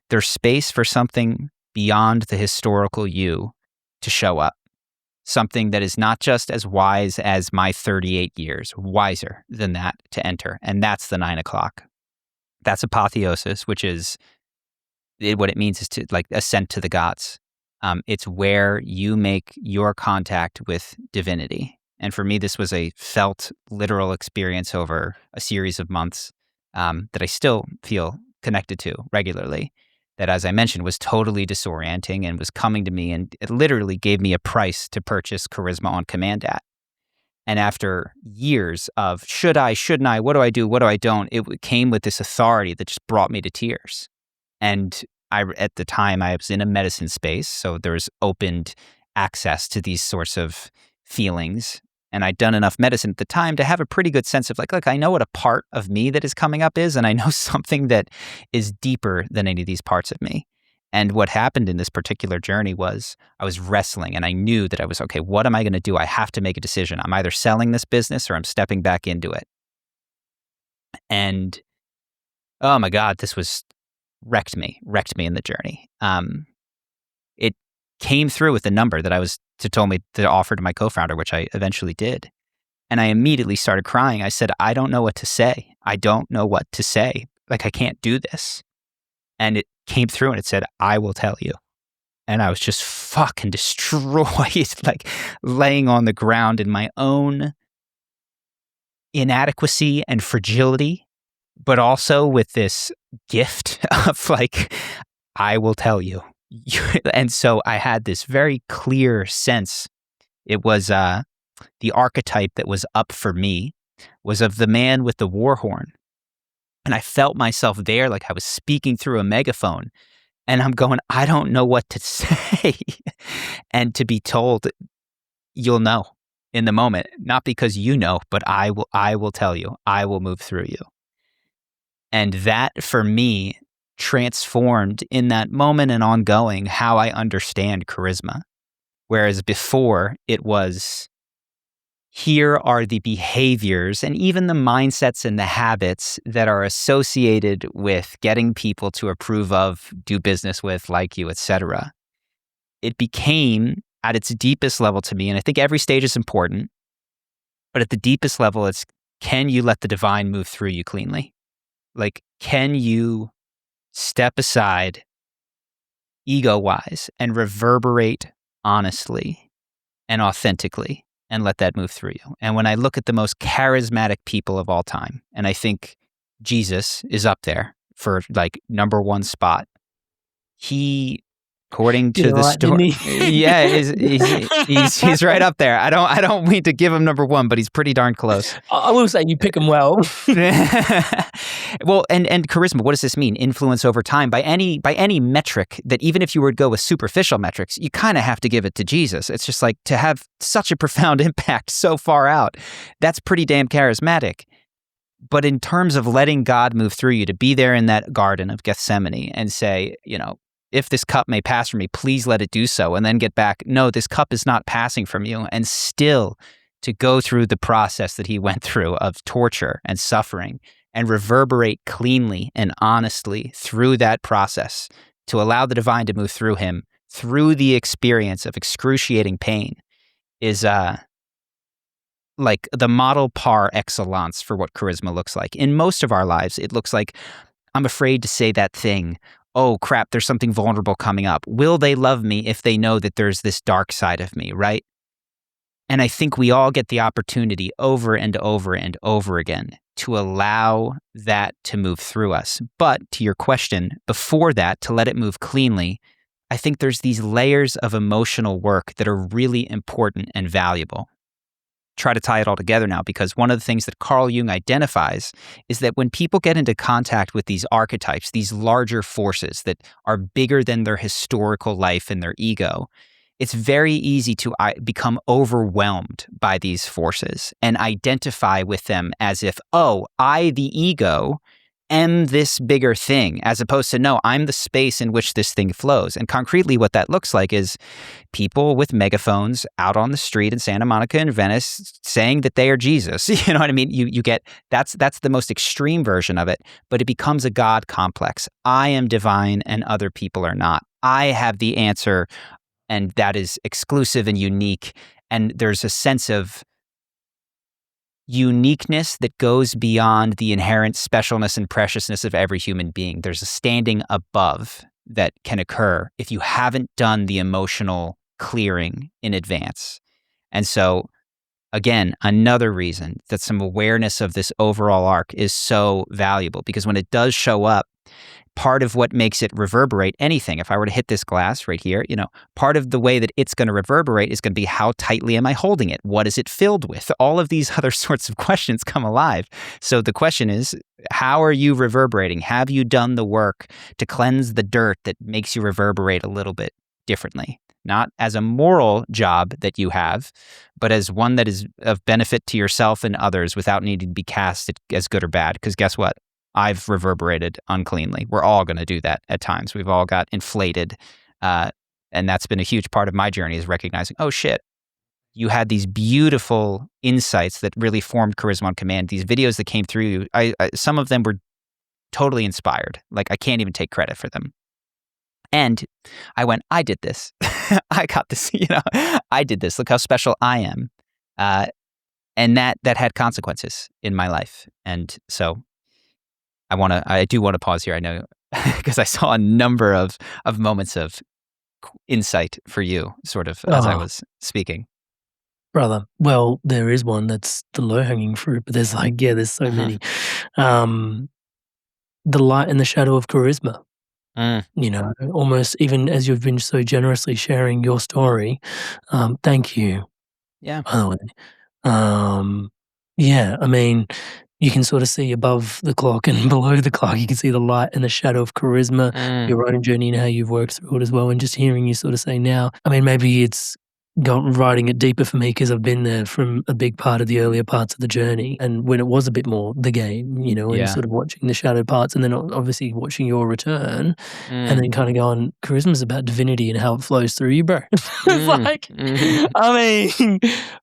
there's space for something beyond the historical you to show up. Something that is not just as wise as my 38 years, wiser than that to enter. And that's the 9 o'clock. That's apotheosis, which is what it means is to like ascend to the gods. It's where you make your contact with divinity. And for me, this was a felt, literal experience over a series of months that I still feel connected to regularly. That, as I mentioned, was totally disorienting and was coming to me, and it literally gave me a price to purchase Charisma on Command at. And after years of should I, shouldn't I, what do I do, what do I don't, it came with this authority that just brought me to tears. And at the time, I was in a medicine space, so there was opened access to these sorts of feelings. And I'd done enough medicine at the time to have a pretty good sense of like, look, I know what a part of me that is coming up is, and I know something that is deeper than any of these parts of me. And what happened in this particular journey was I was wrestling, and I knew that I was, okay, what am I going to do? I have to make a decision. I'm either selling this business or I'm stepping back into it. And oh my God, this was wrecked me in the journey. It came through with the number that told me to offer to my co-founder, which I eventually did. And I immediately started crying. I said, I don't know what to say. I don't know what to say. Like, I can't do this. And it came through and it said, I will tell you. And I was just fucking destroyed, like laying on the ground in my own inadequacy and fragility, but also with this gift of like, I will tell you. And so I had this very clear sense. It was the archetype that was up for me was of the man with the war horn. And I felt myself there like I was speaking through a megaphone. And I'm going, I don't know what to say. And to be told, you'll know in the moment, not because you know, but I will tell you, I will move through you. And that for me transformed in that moment and ongoing how I understand charisma. Whereas before it was, here are the behaviors and even the mindsets and the habits that are associated with getting people to approve of, do business with, like you, etc. It became at its deepest level to me, and I think every stage is important, but at the deepest level, it's, can you let the divine move through you cleanly? Like, can you step aside ego-wise and reverberate honestly and authentically and let that move through you? And when I look at the most charismatic people of all time, and I think Jesus is up there for like number one spot, he, according to You're the right, didn't story, he? yeah, he's right up there. I don't mean to give him number one, but he's pretty darn close. I will say you pick them well. Well, and charisma, what does this mean? Influence over time by any metric that, even if you were to go with superficial metrics, you kind of have to give it to Jesus. It's just like, to have such a profound impact so far out, that's pretty damn charismatic. But in terms of letting God move through you, to be there in that Garden of Gethsemane and say, if this cup may pass from me, please let it do so, and then get back, no, this cup is not passing from you, and still to go through the process that he went through of torture and suffering and reverberate cleanly and honestly through that process, to allow the divine to move through him through the experience of excruciating pain, is like the model par excellence for what charisma looks like. In most of our lives, it looks like, I'm afraid to say that thing. Oh crap, there's something vulnerable coming up. Will they love me if they know that there's this dark side of me, right? And I think we all get the opportunity over and over and over again to allow that to move through us. But to your question, before that, to let it move cleanly, I think there's these layers of emotional work that are really important and valuable. Try to tie it all together now, because one of the things that Carl Jung identifies is that when people get into contact with these archetypes, these larger forces that are bigger than their historical life and their ego, it's very easy to become overwhelmed by these forces and identify with them as if, oh, I, the ego, am this bigger thing, as opposed to, no, I'm the space in which this thing flows. And concretely, what that looks like is people with megaphones out on the street in Santa Monica and Venice saying that they are Jesus. You know what I mean? You get, that's the most extreme version of it, but it becomes a God complex. I am divine and other people are not. I have the answer, and that is exclusive and unique. And there's a sense of uniqueness that goes beyond the inherent specialness and preciousness of every human being. There's a standing above that can occur if you haven't done the emotional clearing in advance. And so, again, another reason that some awareness of this overall arc is so valuable, because when it does show up, part of what makes it reverberate anything, if I were to hit this glass right here, part of the way that it's going to reverberate is going to be, how tightly am I holding it? What is it filled with? All of these other sorts of questions come alive. So the question is, how are you reverberating? Have you done the work to cleanse the dirt that makes you reverberate a little bit differently? Not as a moral job that you have, but as one that is of benefit to yourself and others without needing to be cast as good or bad. Because guess what? I've reverberated uncleanly. We're all going to do that at times. We've all got inflated. And that's been a huge part of my journey, is recognizing, oh shit, you had these beautiful insights that really formed Charisma on Command. These videos that came through you, some of them were totally inspired. Like, I can't even take credit for them. And I went, I did this. I got this, I did this. Look how special I am. And that had consequences in my life. And so I do want to pause here. I know, because I saw a number of moments of insight for you, sort of, as I was speaking. Brother, well, there is one that's the low-hanging fruit, but there's there's so many. The light and the shadow of charisma. Almost, even as you've been so generously sharing your story, thank you. Yeah. By the way. Yeah, I mean, you can sort of see above the clock and below the clock. You can see the light and the shadow of charisma, your own journey and how you've worked through it as well. And just hearing you sort of say now, I mean, maybe it's writing it deeper for me because I've been there from a big part of the earlier parts of the journey, and when it was a bit more the game, you know, and Yeah. sort of watching the shadow parts, and then obviously watching your return, and then kind of going, charisma's about divinity and how it flows through you, bro. It's like, I mean,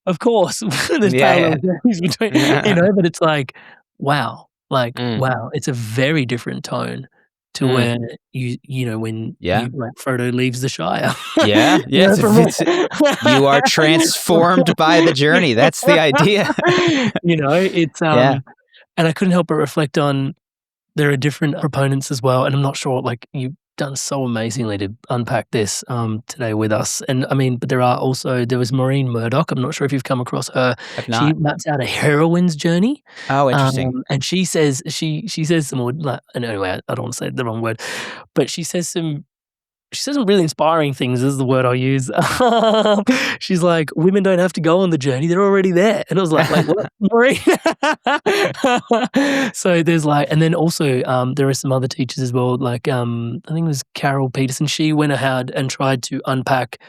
of course, there's parallel journeys between, you know, but it's like, wow, wow, it's a very different tone to where you know, when Yeah. you, like Frodo leaves the Shire. Yeah. You know, You are transformed by the journey. That's the idea. You know, it's Yeah. and I couldn't help but reflect on, there are different proponents as well, and I'm not sure, like, you've done so amazingly to unpack this today with us. And I mean, but there was Maureen Murdoch. I'm not sure if you've come across her. Have She not. maps out a heroine's journey. Oh, interesting. And she says some more, like, and anyway, I don't want to say the wrong word, but she says some really inspiring things, is the word I'll use. She's like, women don't have to go on the journey, they're already there. And I was like, what, Maureen? So there's like, and then also there are some other teachers as well, like I think it was Carol Peterson. She went ahead and tried to unpack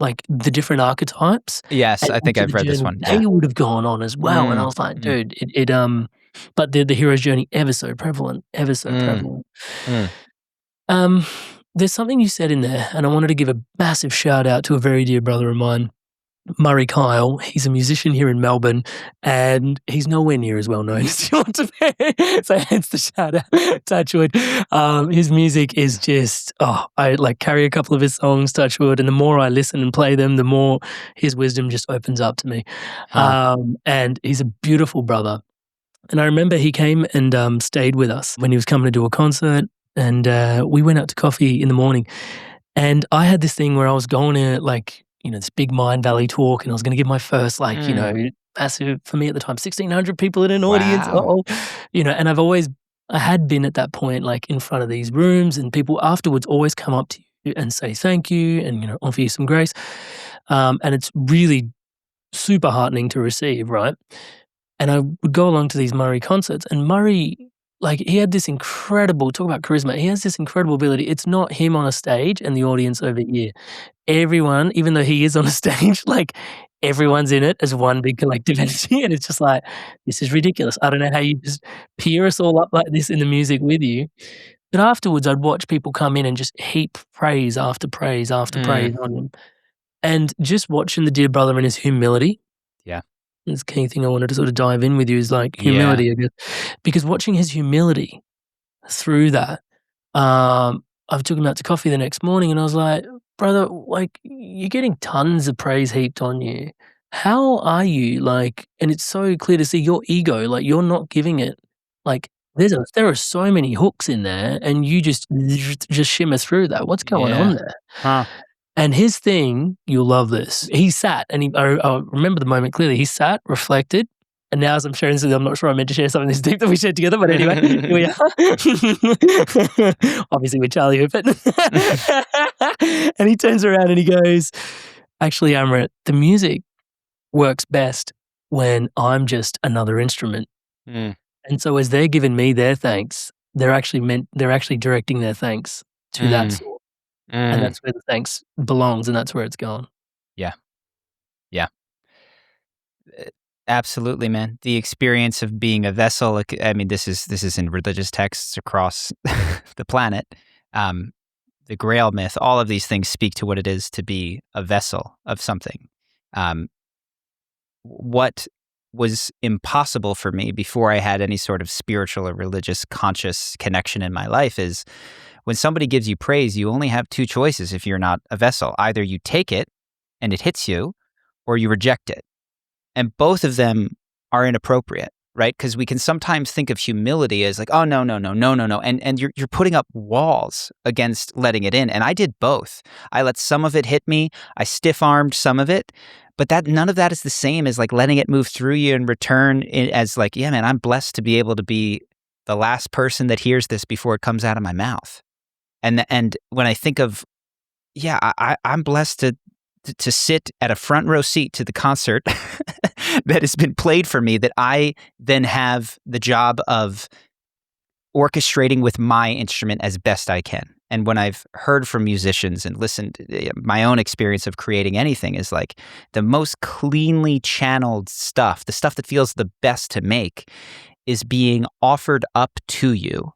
like the different archetypes. Yes, and I think into I've the read this journey one. they Yeah. would have gone on as well. And I was like, dude, but the hero's journey, ever so prevalent, ever so prevalent. There's something you said in there, and I wanted to give a massive shout out to a very dear brother of mine, Murray Kyle. He's a musician here in Melbourne, and he's nowhere near as well known as you want to be. So hence the shout out, Touchwood. His music is just, I like carry a couple of his songs, Touchwood, and the more I listen and play them, the more his wisdom just opens up to me. And he's a beautiful brother. And I remember he came and stayed with us when he was coming to do a concert. And we went out to coffee in the morning, and I had this thing where I was going to, like, you know, this big Mind Valley talk, and I was going to give my first, like, you know, massive, for me at the time, 1,600 people in an audience. Wow. You know, and I had been at that point, like, in front of these rooms, and people afterwards always come up to you and say thank you and, you know, offer you some grace. And it's really super heartening to receive, right? And I would go along to these Murray concerts, and Murray, like, he had this incredible, talk about charisma, he has this incredible ability. It's not him on a stage and the audience over here. Everyone, even though he is on a stage, like, everyone's in it as one big collective energy, and it's just like, this is ridiculous. I don't know how you just peer us all up like this in the music with you. But afterwards, I'd watch people come in and just heap praise after praise after praise on him. And just watching the dear brother and his humility. Yeah. This key thing I wanted to sort of dive in with you is, like, humility, I guess. Because watching his humility through that, I took him out to coffee the next morning, and I was like, brother, like, you're getting tons of praise heaped on you. How are you? Like, and it's so clear to see your ego, like, you're not giving it. Like, there are so many hooks in there, and you just shimmer through that. What's going on there? Huh. And his thing, you'll love this. He sat, and I remember the moment clearly. He sat, reflected, and now as I'm sharing this, I'm not sure I meant to share something this deep that we shared together, but anyway, here we are. Obviously with Charlie Houpert. And he turns around and he goes, actually, Amrit, the music works best when I'm just another instrument. And so as they're giving me their thanks, they're actually directing their thanks to that source. And that's where the thanks belongs, and that's where it's going. Yeah. Absolutely, man. The experience of being a vessel. I mean, this is in religious texts across the planet. The Grail myth. All of these things speak to what it is to be a vessel of something. What was impossible for me before I had any sort of spiritual or religious conscious connection in my life is, when somebody gives you praise, you only have two choices if you're not a vessel. Either you take it and it hits you, or you reject it. And both of them are inappropriate, right? Because we can sometimes think of humility as like, oh, no. And you're putting up walls against letting it in. And I did both. I let some of it hit me. I stiff-armed some of it. But none of that is the same as like letting it move through you and return as like, yeah, man, I'm blessed to be able to be the last person that hears this before it comes out of my mouth. And when I think of, yeah, I'm blessed to to sit at a front row seat to the concert that has been played for me, that I then have the job of orchestrating with my instrument as best I can. And when I've heard from musicians and listened, my own experience of creating anything is like the most cleanly channeled stuff, the stuff that feels the best to make, is being offered up to you.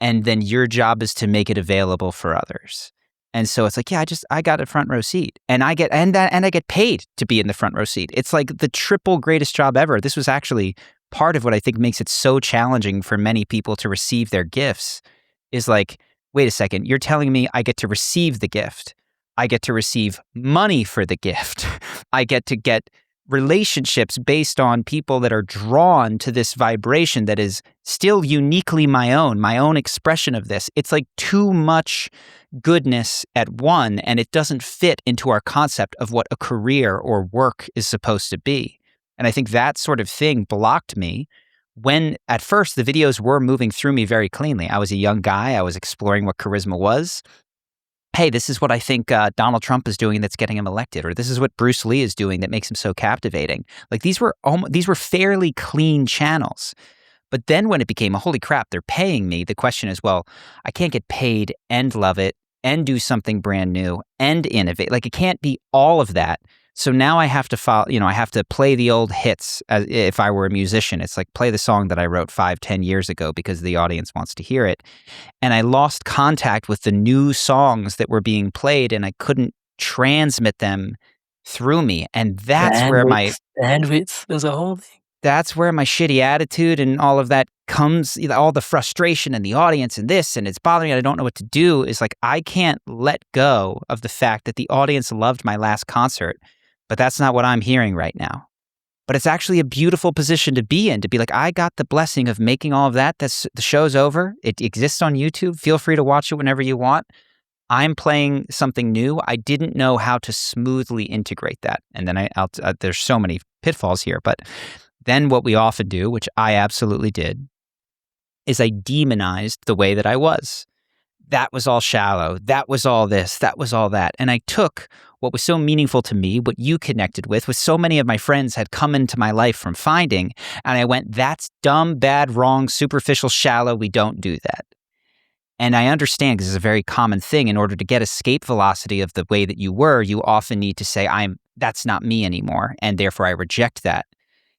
And then your job is to make it available for others. And so it's like, yeah, I got a front row seat, and I get paid to be in the front row seat. It's like the triple greatest job ever. This was actually part of what I think makes it so challenging for many people to receive their gifts, is like, wait a second, you're telling me I get to receive the gift. I get to receive money for the gift. I get to get relationships based on people that are drawn to this vibration that is still uniquely my own expression of this. It's like too much goodness at one, and it doesn't fit into our concept of what a career or work is supposed to be. And I think that sort of thing blocked me when at first the videos were moving through me very cleanly. I was a young guy. I was exploring what charisma was. Hey, this is what I think Donald Trump is doing that's getting him elected, or this is what Bruce Lee is doing that makes him so captivating. Like these were fairly clean channels. But then when it became, holy crap, they're paying me, the question is, well, I can't get paid and love it and do something brand new and innovate. Like it can't be all of that. So now I have to follow, I have to play the old hits as if I were a musician. It's like play the song that I wrote 5-10 years ago because the audience wants to hear it. And I lost contact with the new songs that were being played, and I couldn't transmit them through me. And that's where bandwidth, there's a whole thing. That's where my shitty attitude and all of that comes, all the frustration and the audience and this, and it's bothering me. I don't know what to do. Is like, I can't let go of the fact that the audience loved my last concert, but that's not what I'm hearing right now. But it's actually a beautiful position to be in, to be like, I got the blessing of making all of that. The show's over. It exists on YouTube. Feel free to watch it whenever you want. I'm playing something new. I didn't know how to smoothly integrate that. And then there's so many pitfalls here, but then what we often do, which I absolutely did, is I demonized the way that I was. That was all shallow. That was all this. That was all that. And I took what was so meaningful to me, what you connected with so many of my friends had come into my life from finding, and I went, that's dumb, bad, wrong, superficial, shallow. We don't do that. And I understand, because it's a very common thing. In order to get escape velocity of the way that you were, you often need to say, that's not me anymore, and therefore I reject that.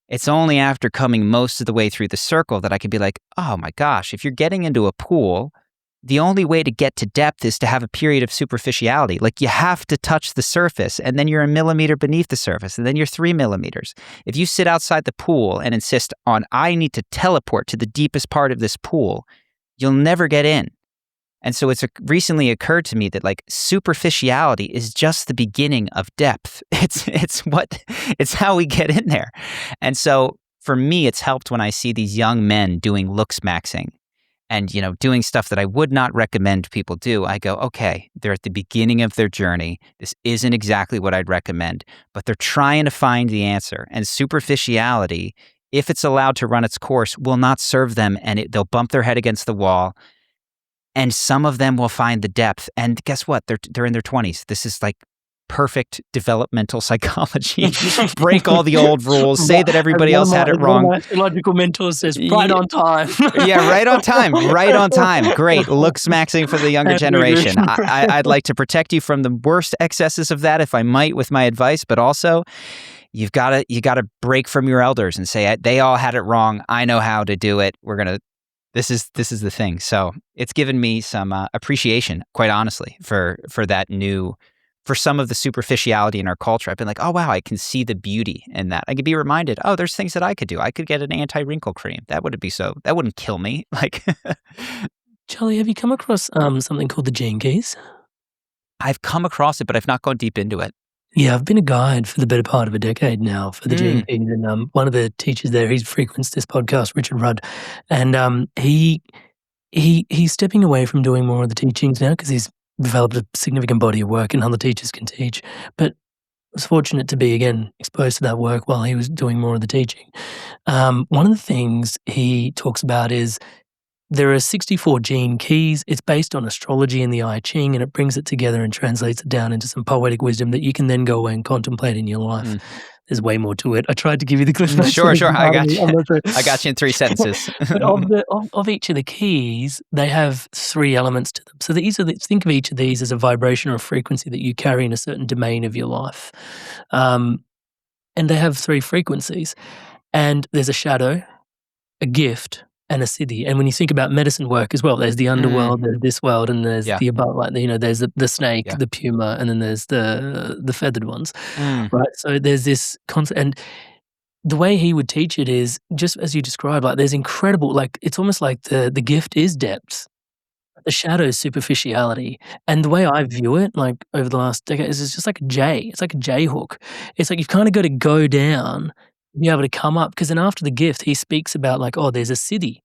It's only after coming most of the way through the circle that I could be like, oh my gosh, if you're getting into a pool, the only way to get to depth is to have a period of superficiality. Like you have to touch the surface, and then you're a millimeter beneath the surface, and then you're 3 millimeters. If you sit outside the pool and insist on, I need to teleport to the deepest part of this pool, you'll never get in. And so it's recently occurred to me that like superficiality is just the beginning of depth. It's how we get in there. And so for me, it's helped when I see these young men doing looks maxing and, doing stuff that I would not recommend people do. I go, okay, they're at the beginning of their journey. This isn't exactly what I'd recommend, but they're trying to find the answer. And superficiality, if it's allowed to run its course, will not serve them, and they'll bump their head against the wall. And some of them will find the depth. And guess what? They're in their 20s. This is like perfect developmental psychology. Break all the old rules. Say that everybody else had it wrong. My logical mentor says, right on time. Yeah, right on time. Right on time. Great. Looks maxing for the younger generation. I'd like to protect you from the worst excesses of that, if I might, with my advice. But also, you gotta break from your elders and say, they all had it wrong. I know how to do it. This is the thing. So it's given me some appreciation, quite honestly, for some of the superficiality in our culture. I've been like, oh wow, I can see the beauty in that. I could be reminded, oh, there's things that I could do. I could get an anti-wrinkle cream. That wouldn't kill me. Like, Charlie, have you come across something called the Gene Keys? I've come across it, but I've not gone deep into it. Yeah, I've been a guide for the better part of a decade now for the Gene Keys, and one of the teachers there, he frequents this podcast, Richard Rudd, and he's stepping away from doing more of the teachings now because he's developed a significant body of work and other teachers can teach. But I was fortunate to be, again, exposed to that work while he was doing more of the teaching. One of the things he talks about is there are 64 gene keys. It's based on astrology and the I Ching, and it brings it together and translates it down into some poetic wisdom that you can then go away and contemplate in your life. There's way more to it. I tried to give you the cliff notes. Sure. I got you. I'm not sure. I got you in 3 sentences. But of each of the keys, they have 3 elements to them. So think of each of these as a vibration or a frequency that you carry in a certain domain of your life. And they have 3 frequencies. And there's a shadow, a gift, and a siddhi. And when you think about medicine work as well, there's the underworld, there's this world, and there's the above, like, there's the snake, the puma, and then there's the feathered ones, right? So there's this concept, and the way he would teach it is just as you described, like there's incredible, like it's almost like the gift is depth, the shadow is superficiality. And the way I view it, like over the last decade, is it's just like a J. It's like a J hook. It's like you've kind of got to go down, be able to come up, because then after the gift, he speaks about like, oh, there's a siddhi,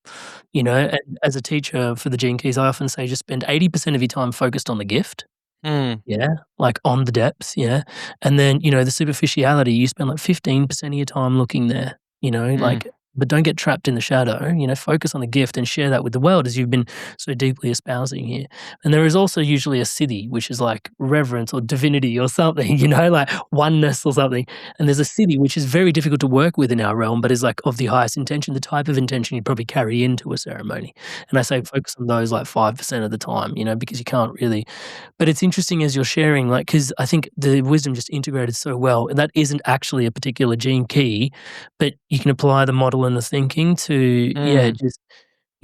and as a teacher for the Gene Keys, I often say just spend 80% of your time focused on the gift. Like on the depths, and then the superficiality, you spend like 15% of your time looking there, like, but don't get trapped in the shadow. Focus on the gift and share that with the world as you've been so deeply espousing here. And there is also usually a siddhi, which is like reverence or divinity or something, like oneness or something. And there's a siddhi, which is very difficult to work with in our realm, but is like of the highest intention, the type of intention you'd probably carry into a ceremony. And I say focus on those like 5% of the time, because you can't really. But it's interesting as you're sharing, like, because I think the wisdom just integrated so well, and that isn't actually a particular gene key, but you can apply the model and the thinking to, just,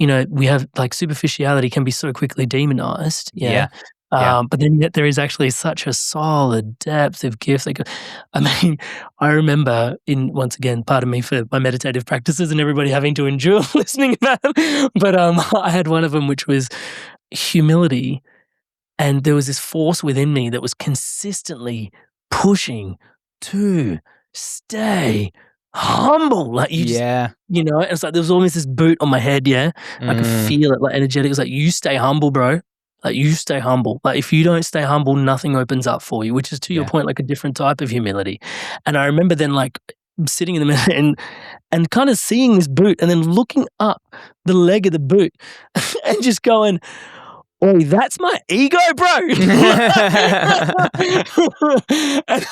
we have like superficiality can be so quickly demonized. But then yet there is actually such a solid depth of gift. Like, I mean, I remember once again, pardon me for my meditative practices and everybody having to endure listening about them, but I had one of them which was humility. And there was this force within me that was consistently pushing to stay humble. Like you just, it's like there was almost this boot on my head, I could feel it, like energetic. It was like, you stay humble, bro. Like, you stay humble. Like, if you don't stay humble, nothing opens up for you, which is, to your point, like a different type of humility. And I remember then, like, sitting in the middle and kind of seeing this boot and then looking up the leg of the boot and just going, "Oi, that's my ego, bro." And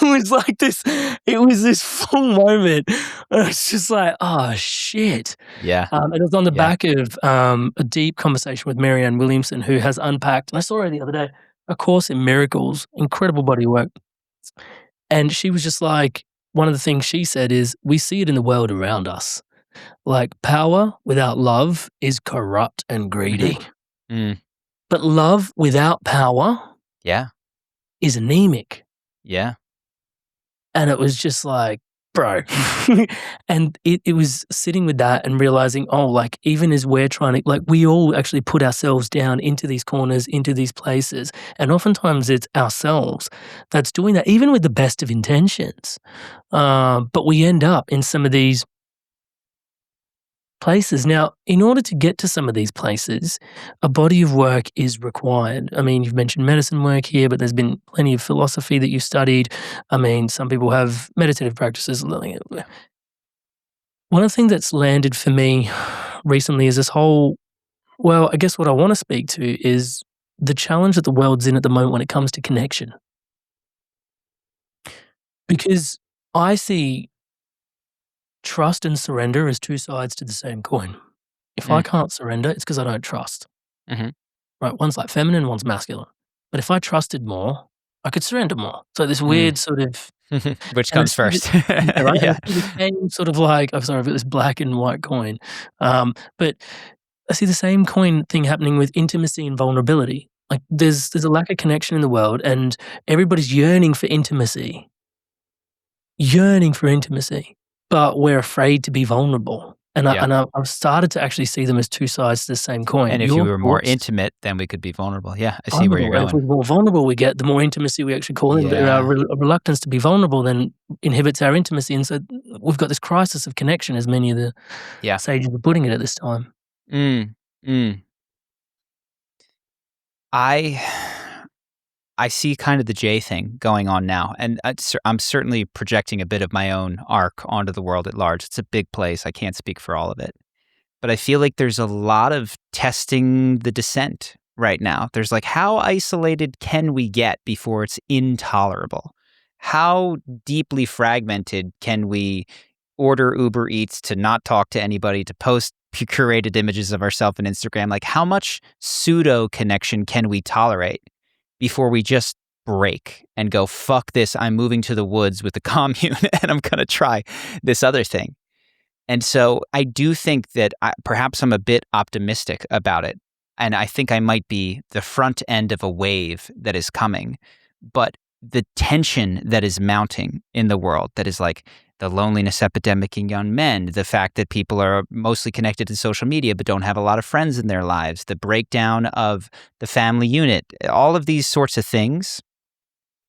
it was this full moment. It's just like, oh shit. And it was on the back of a deep conversation with Marianne Williamson, who has unpacked, and I saw her the other day, A Course in Miracles, incredible body of work. And she was just like, one of the things she said is, we see it in the world around us. Like, power without love is corrupt and greedy. But love without power is anemic. And it was just like, bro. And it was sitting with that and realizing, oh, like, even as we're trying to, like, we all actually put ourselves down into these corners, into these places. And oftentimes it's ourselves that's doing that, even with the best of intentions. But we end up in some of these places. Now, in order to get to some of these places, a body of work is required. I mean, you've mentioned medicine work here, but there's been plenty of philosophy that you've studied. I mean, some people have meditative practices. One of the things that's landed for me recently is this whole, well, I guess what I want to speak to is the challenge that the world's in at the moment when it comes to connection. Because I see trust and surrender as 2 sides to the same coin. If I can't surrender, it's because I don't trust. Right? One's like feminine, one's masculine. But if I trusted more, I could surrender more. So this weird sort of... Which comes first? Right? The same sort of like, I'm sorry, I've got this black and white coin. But I see the same coin thing happening with intimacy and vulnerability. Like, there's a lack of connection in the world, and everybody's yearning for intimacy. But we're afraid to be vulnerable. And I've started to actually see them as 2 sides to the same coin. And if you were more intimate, then we could be vulnerable. Yeah, I see where you're going. If the more vulnerable we get, the more intimacy we actually call in. But our reluctance to be vulnerable then inhibits our intimacy. And so we've got this crisis of connection, as many of the sages are putting it at this time. I see kind of the J thing going on now, and I'm certainly projecting a bit of my own arc onto the world at large. It's a big place. I can't speak for all of it. but I feel like there's a lot of testing the descent right now. There's like, how isolated can we get before it's intolerable? How deeply fragmented can we order Uber Eats to not talk to anybody, to post curated images of ourselves on Instagram? Like, how much pseudo connection can we tolerate before we just break and go, fuck this, I'm moving to the woods with the commune and I'm going to try this other thing? And so I do think that perhaps I'm a bit optimistic about it. And I think I might be the front end of a wave that is coming. But the tension that is mounting in the world, that is like the loneliness epidemic in young men, the fact that people are mostly connected to social media but don't have a lot of friends in their lives, the breakdown of the family unit, all of these sorts of things,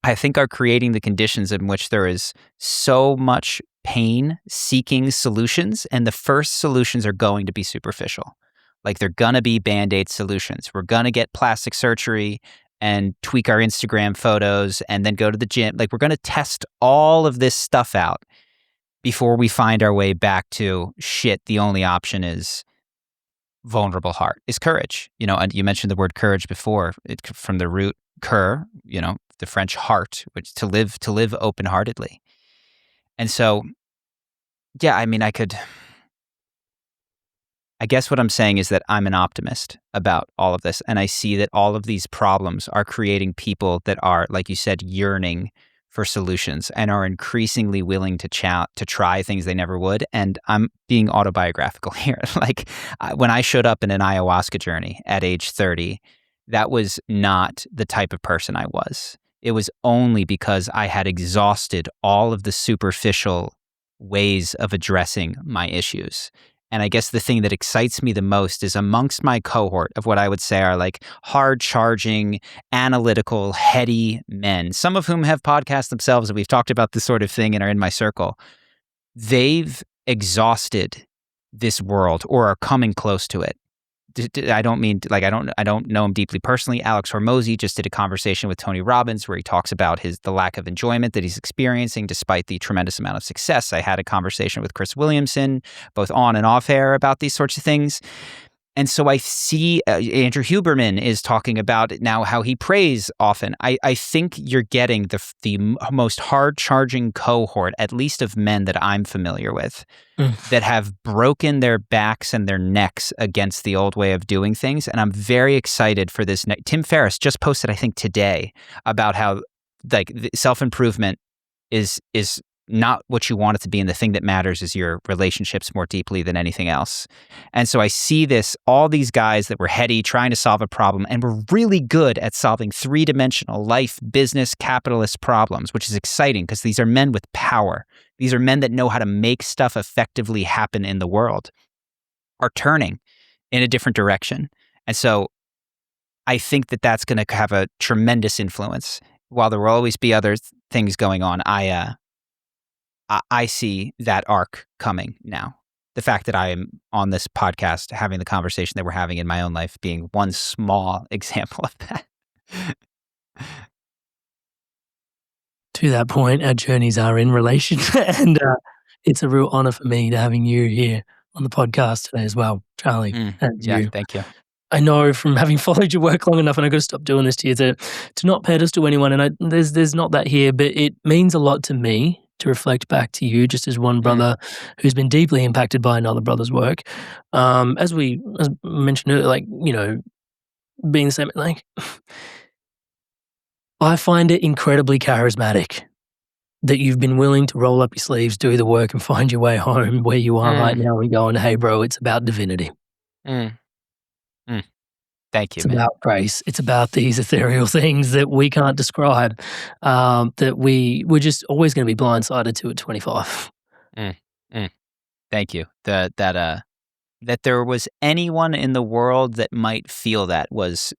I think are creating the conditions in which there is so much pain seeking solutions. And the first solutions are going to be superficial. Like, they're going to be Band-Aid solutions. We're going to get plastic surgery and tweak our Instagram photos and then go to the gym. Like, we're going to test all of this stuff out before we find our way back to shit. The only option is vulnerable heart, is courage. You know, and you mentioned the word courage before, from the root cur, you know, the French heart, which to live open-heartedly. And so, yeah, I mean, I guess what I'm saying is that I'm an optimist about all of this. And I see that all of these problems are creating people that are, like you said, yearning for solutions and are increasingly willing to try things they never would. And I'm being autobiographical here. Like, when I showed up in an ayahuasca journey at age 30, that was not the type of person I was. It was only because I had exhausted all of the superficial ways of addressing my issues. And I guess the thing that excites me the most is amongst my cohort of what I would say are like hard-charging, analytical, heady men, some of whom have podcasts themselves, and we've talked about this sort of thing and are in my circle. They've exhausted this world or are coming close to it. I don't mean, like, I don't know him deeply personally. Alex Hormozy just did a conversation with Tony Robbins where he talks about the lack of enjoyment that he's experiencing despite the tremendous amount of success. I had a conversation with Chris Williamson, both on and off air, about these sorts of things. And so I see Andrew Huberman is talking about it now, how he prays often. I think you're getting the most hard-charging cohort, at least of men that I'm familiar with, that have broken their backs and their necks against the old way of doing things. And I'm very excited for this. Tim Ferriss just posted, I think today, about how like self-improvement is not what you want it to be, and the thing that matters is your relationships more deeply than anything else. And so I see all these guys that were heady, trying to solve a problem, and were really good at solving three-dimensional life, business, capitalist problems, which is exciting because these are men with power. These are men that know how to make stuff effectively happen in the world, are turning in a different direction. And so I think that that's going to have a tremendous influence. While there will always be other things going on, I see that arc coming now. The fact that I am on this podcast having the conversation that we're having in my own life being one small example of that. To that point, our journeys are in relation, and it's a real honor for me to having you here on the podcast today as well, Charlie. Yeah, thank you. I know from having followed your work long enough, and I got to stop doing this to you, to not pedestal anyone, and there's not that here, but it means a lot to me to reflect back to you just as one brother who's been deeply impacted by another brother's work. As mentioned earlier, like, you know, being the same, like, I find it incredibly charismatic that you've been willing to roll up your sleeves, do the work, and find your way home where you are right now and going, hey, bro, it's about divinity. Thank you, It's man. about grace. It's about these ethereal things that we can't describe, that we're just always going to be blindsided to at 25. Thank you. That there was anyone in the world that might feel that was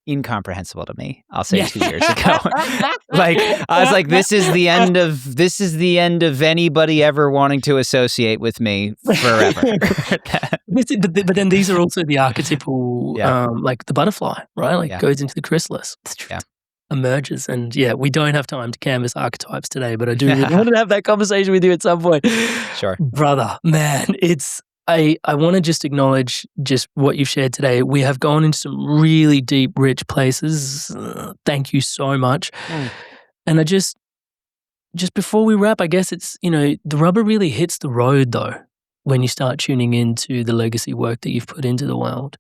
incomprehensible to me. I'll say 2 years ago. Like, I was like, this is the end of anybody ever wanting to associate with me forever. But then these are also the archetypal, like the butterfly, right? Like goes into the chrysalis, emerges. And we don't have time to canvas archetypes today, but I do really want to have that conversation with you at some point. Sure. Brother, man, I want to just acknowledge just what you've shared today. We have gone into some really deep, rich places. Thank you so much. And I just before we wrap, I guess it's, the rubber really hits the road though when you start tuning into the legacy work that you've put into the world.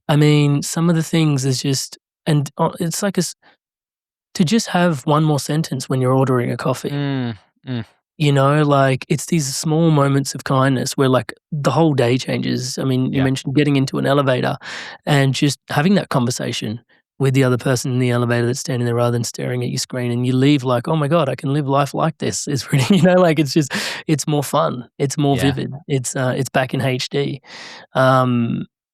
I mean, some of the things is just, and it's like to just have one more sentence when you're ordering a coffee. Like it's these small moments of kindness where like the whole day changes. I mean, you mentioned getting into an elevator and just having that conversation with the other person in the elevator that's standing there rather than staring at your screen, and you leave like, oh my God, I can live life like this. It's really, like it's more fun. It's more vivid. It's back in HD.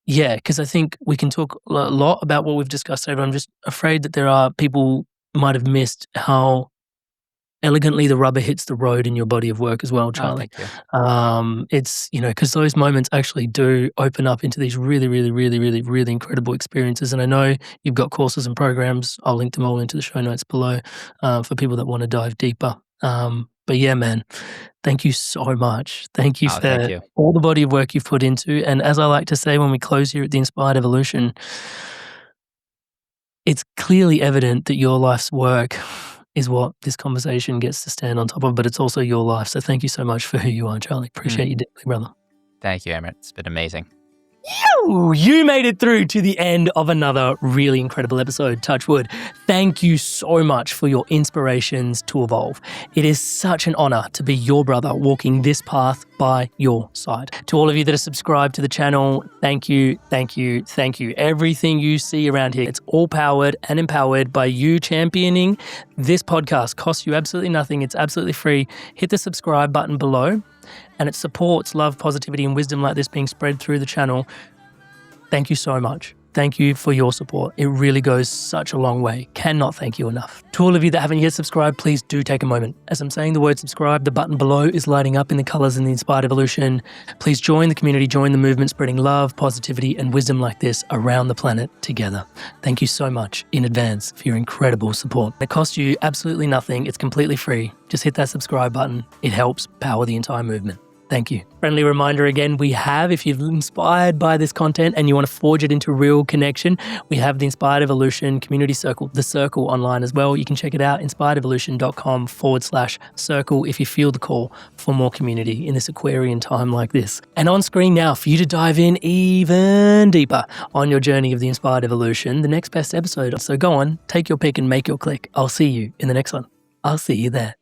Because I think we can talk a lot about what we've discussed today, but I'm just afraid that there are people might have missed how elegantly the rubber hits the road in your body of work as well, Charlie. Thank you. It's, because those moments actually do open up into these really, really, really, really, really incredible experiences. And I know you've got courses and programs. I'll link them all into the show notes below for people that want to dive deeper. But yeah, man, thank you so much. Thank you for all the body of work you've put into. And as I like to say when we close here at The Inspired Evolution, it's clearly evident that your life's work is what this conversation gets to stand on top of, but it's also your life. So thank you so much for who you are, Charlie. Appreciate you deeply, brother. Thank you, Emmett. It's been amazing. You made it through to the end of another really incredible episode, touch wood. Thank you so much for your inspirations to evolve. It is such an honor to be your brother walking this path by your side. To all of you that are subscribed to the channel, thank you, thank you, thank you. Everything you see around here, it's all powered and empowered by you championing this podcast. Costs you absolutely nothing. It's absolutely free. Hit the subscribe button below. And it supports love, positivity, and wisdom like this being spread through the channel. Thank you so much. Thank you for your support. It really goes such a long way. Cannot thank you enough. To all of you that haven't yet subscribed, please do take a moment. As I'm saying the word subscribe, the button below is lighting up in the colors in the Inspired Evolution. Please join the community, join the movement, spreading love, positivity, and wisdom like this around the planet together. Thank you so much in advance for your incredible support. It costs you absolutely nothing. It's completely free. Just hit that subscribe button. It helps power the entire movement. Thank you. Friendly reminder again, we have, if you're inspired by this content and you want to forge it into real connection, we have the Inspired Evolution Community Circle, the Circle online as well. You can check it out, inspiredevolution.com/circle if you feel the call for more community in this Aquarian time like this. And on screen now for you to dive in even deeper on your journey of the Inspired Evolution, the next best episode. So go on, take your pick and make your click. I'll see you in the next one. I'll see you there.